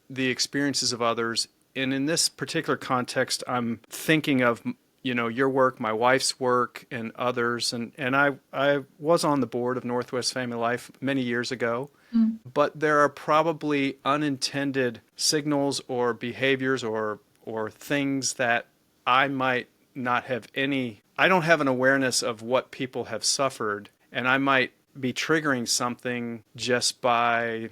the experiences of others. And in this particular context, I'm thinking of, your work, my wife's work, and others. And I was on the board of Northwest Family Life many years ago, but there are probably unintended signals or behaviors or things that I might not have I don't have an awareness of what people have suffered, and I might be triggering something just by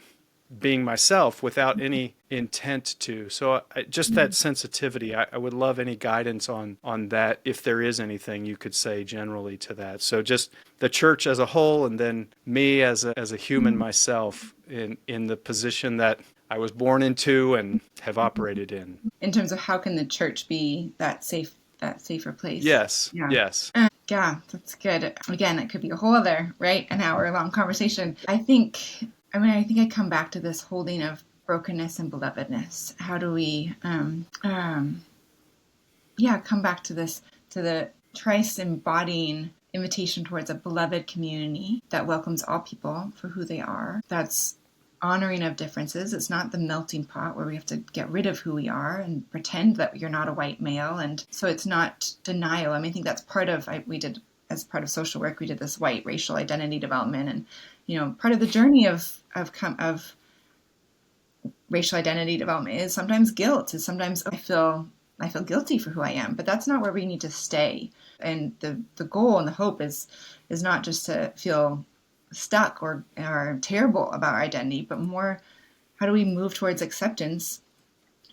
being myself without any intent to. So just that sensitivity, I would love any guidance on that, if there is anything you could say generally to that. So just the church as a whole, and then me as a human myself in the position that I was born into and have operated in. In terms of how can the church be that safer place? Yes. Yeah. Yes. Yeah, that's good. Again, it could be a whole other, an hour-long conversation. I think I come back to this holding of brokenness and belovedness. How do we, come back to this, to the Christ embodying invitation towards a beloved community that welcomes all people for who they are. That's honoring of differences. It's not the melting pot where we have to get rid of who we are and pretend that you're not a white male. And so it's not denial. I mean, I think that's part of, we did, as part of social work, we did this white racial identity development. And, you know, part of the journey of racial identity development is sometimes guilt, is sometimes I feel guilty for who I am, but that's not where we need to stay. And the goal and the hope is not just to feel stuck or terrible about our identity, but more, how do we move towards acceptance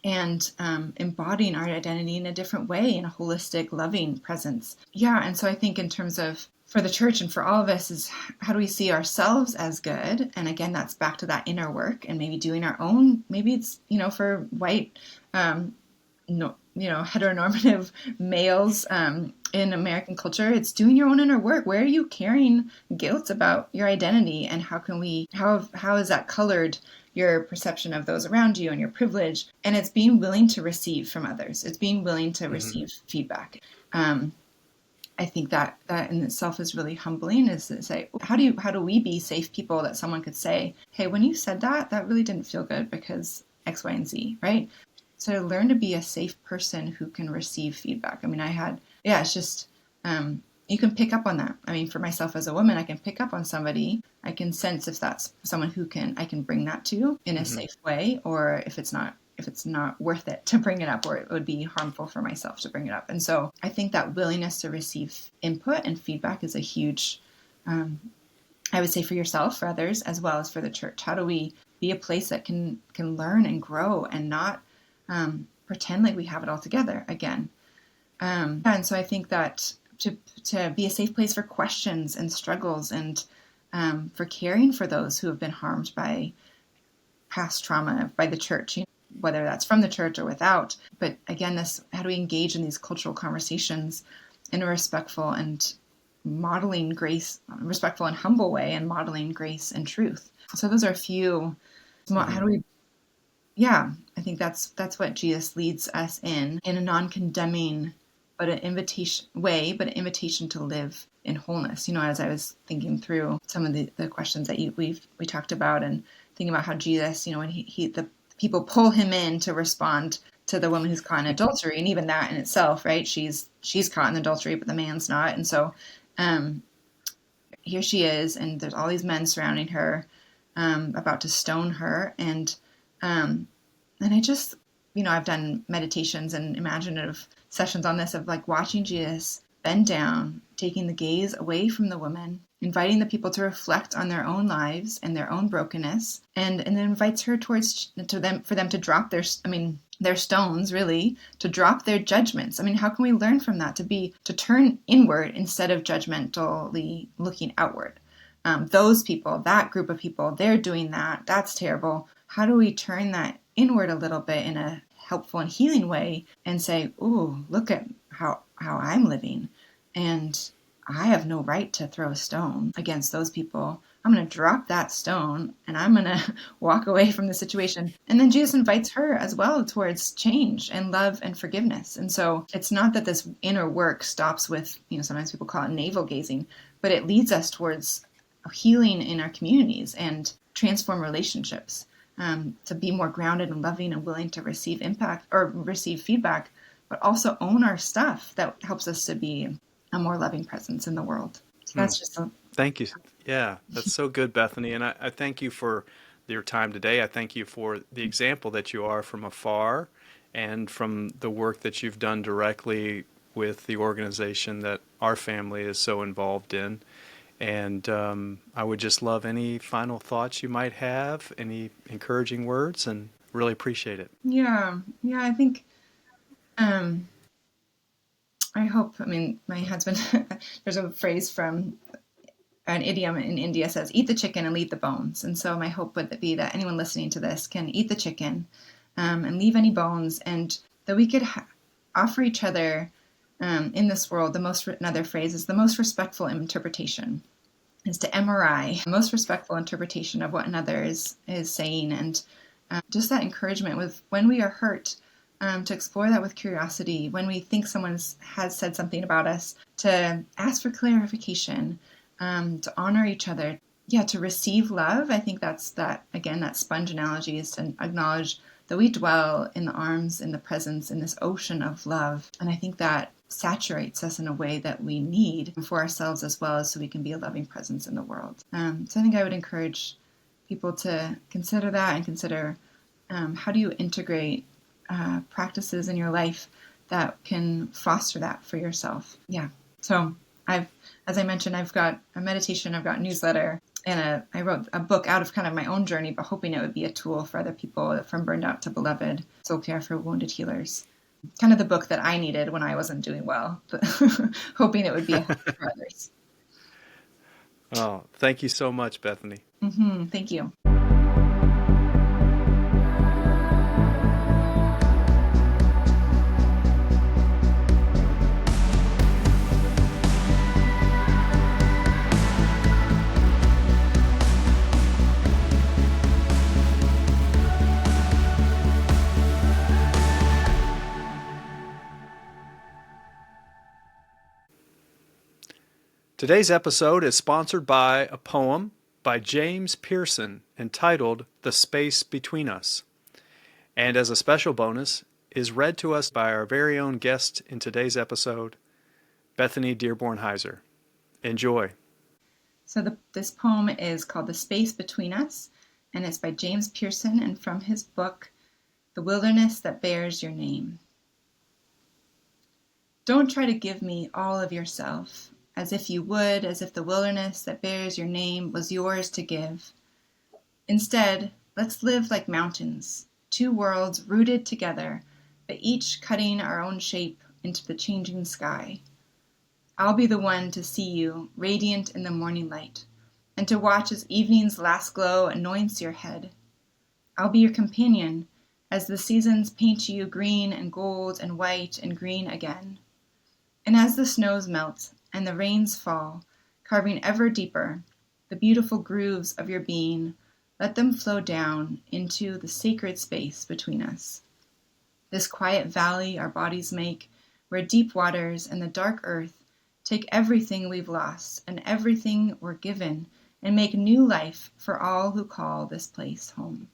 and embodying our identity in a different way, in a holistic, loving presence. Yeah, and so I think in terms of, for the church and for all of us, is how do we see ourselves as good? And again, that's back to that inner work and maybe doing our own, maybe it's, you know, for white, heteronormative males in American culture, it's doing your own inner work. Where are you carrying guilt about your identity, and how has that colored your perception of those around you and your privilege? And it's being willing to receive from others. It's being willing to receive feedback. I think that in itself is really humbling, is to say, how do we be safe people that someone could say, hey, when you said that really didn't feel good because X, Y, and Z, right? So to learn to be a safe person who can receive feedback. I mean, it's just, you can pick up on that. I mean, for myself as a woman, I can pick up on somebody. I can sense if that's someone I can bring that to in a safe way, or if it's not worth it to bring it up, or it would be harmful for myself to bring it up. And so I think that willingness to receive input and feedback is a huge, I would say, for yourself, for others, as well as for the church. How do we be a place that can learn and grow and not pretend like we have it all together again? And so I think that to be a safe place for questions and struggles, and for caring for those who have been harmed by past trauma by the church, you know, whether that's from the church or without. But again, how do we engage in these cultural conversations in a respectful and humble way, and modeling grace and truth? So those are a few. How do we? Yeah, I think that's what Jesus leads us in a non-condemning, but an invitation to live in wholeness. You know, as I was thinking through some of the questions that we talked about, and thinking about how Jesus, you know, when the people pull him in to respond to the woman who's caught in adultery, and even that in itself, right? She's caught in adultery, but the man's not. And so here she is, and there's all these men surrounding her, about to stone her. And I just, you know, I've done meditations and imaginative sessions on this, of like watching Jesus bend down, taking the gaze away from the woman, inviting the people to reflect on their own lives and their own brokenness, and then invites her for them to drop their stones, really, to drop their judgments. I mean, how can we learn from that to turn inward instead of judgmentally looking outward? Those people, that group of people, they're doing that. That's terrible. How do we turn that inward a little bit in a helpful and healing way, and say, ooh, look at how I'm living, and I have no right to throw a stone against those people. I'm going to drop that stone, and I'm going to walk away from the situation. And then Jesus invites her as well towards change and love and forgiveness. And so it's not that this inner work stops with, you know, sometimes people call it navel gazing, but it leads us towards healing in our communities and transform relationships, to be more grounded and loving and willing to receive feedback, but also own our stuff that helps us to be a more loving presence in the world. So that's just Thank you. Yeah, that's so good, Bethany. And I thank you for your time today. I thank you for the example that you are from afar, and from the work that you've done directly with the organization that our family is so involved in. And I would just love any final thoughts you might have, any encouraging words, and really appreciate it. Yeah, I think, I hope, I mean, my husband, there's a phrase from an idiom in India, says, eat the chicken and leave the bones. And so my hope would be that anyone listening to this can eat the chicken, and leave any bones, and that we could offer each other, in this world, another phrase is the most respectful interpretation, is to MRI, most respectful interpretation of what another is saying. And just that encouragement with, when we are hurt, to explore that with curiosity. When we think someone has said something about us, to ask for clarification, to honor each other, to receive love. I think that's that, again, that sponge analogy is to acknowledge that we dwell in the arms, in the presence, in this ocean of love. And I think that saturates us in a way that we need for ourselves as well, as so we can be a loving presence in the world. So I think I would encourage people to consider that and consider how do you integrate practices in your life that can foster that for yourself. Yeah. So as I mentioned, I've got a meditation, I've got a newsletter, and I wrote a book out of kind of my own journey, but hoping it would be a tool for other people, from Burned Out to Beloved, Soul Care for Wounded Healers. Kind of the book that I needed when I wasn't doing well, but hoping it would be a help for others. Oh, thank you so much, Bethany. Thank you. Today's episode is sponsored by a poem by James Pearson entitled The Space Between Us, and as a special bonus, is read to us by our very own guest in today's episode, Bethany Dearborn Holser. Enjoy. So this poem is called The Space Between Us, and it's by James Pearson, and from his book, The Wilderness That Bears Your Name. Don't try to give me all of yourself, as if you would, as if the wilderness that bears your name was yours to give. Instead, let's live like mountains, two worlds rooted together, but each cutting our own shape into the changing sky. I'll be the one to see you, radiant in the morning light, and to watch as evening's last glow anoints your head. I'll be your companion, as the seasons paint you green and gold and white and green again. And as the snows melt, and the rains fall, carving ever deeper the beautiful grooves of your being, let them flow down into the sacred space between us. This quiet valley our bodies make, where deep waters and the dark earth take everything we've lost and everything we're given and make new life for all who call this place home.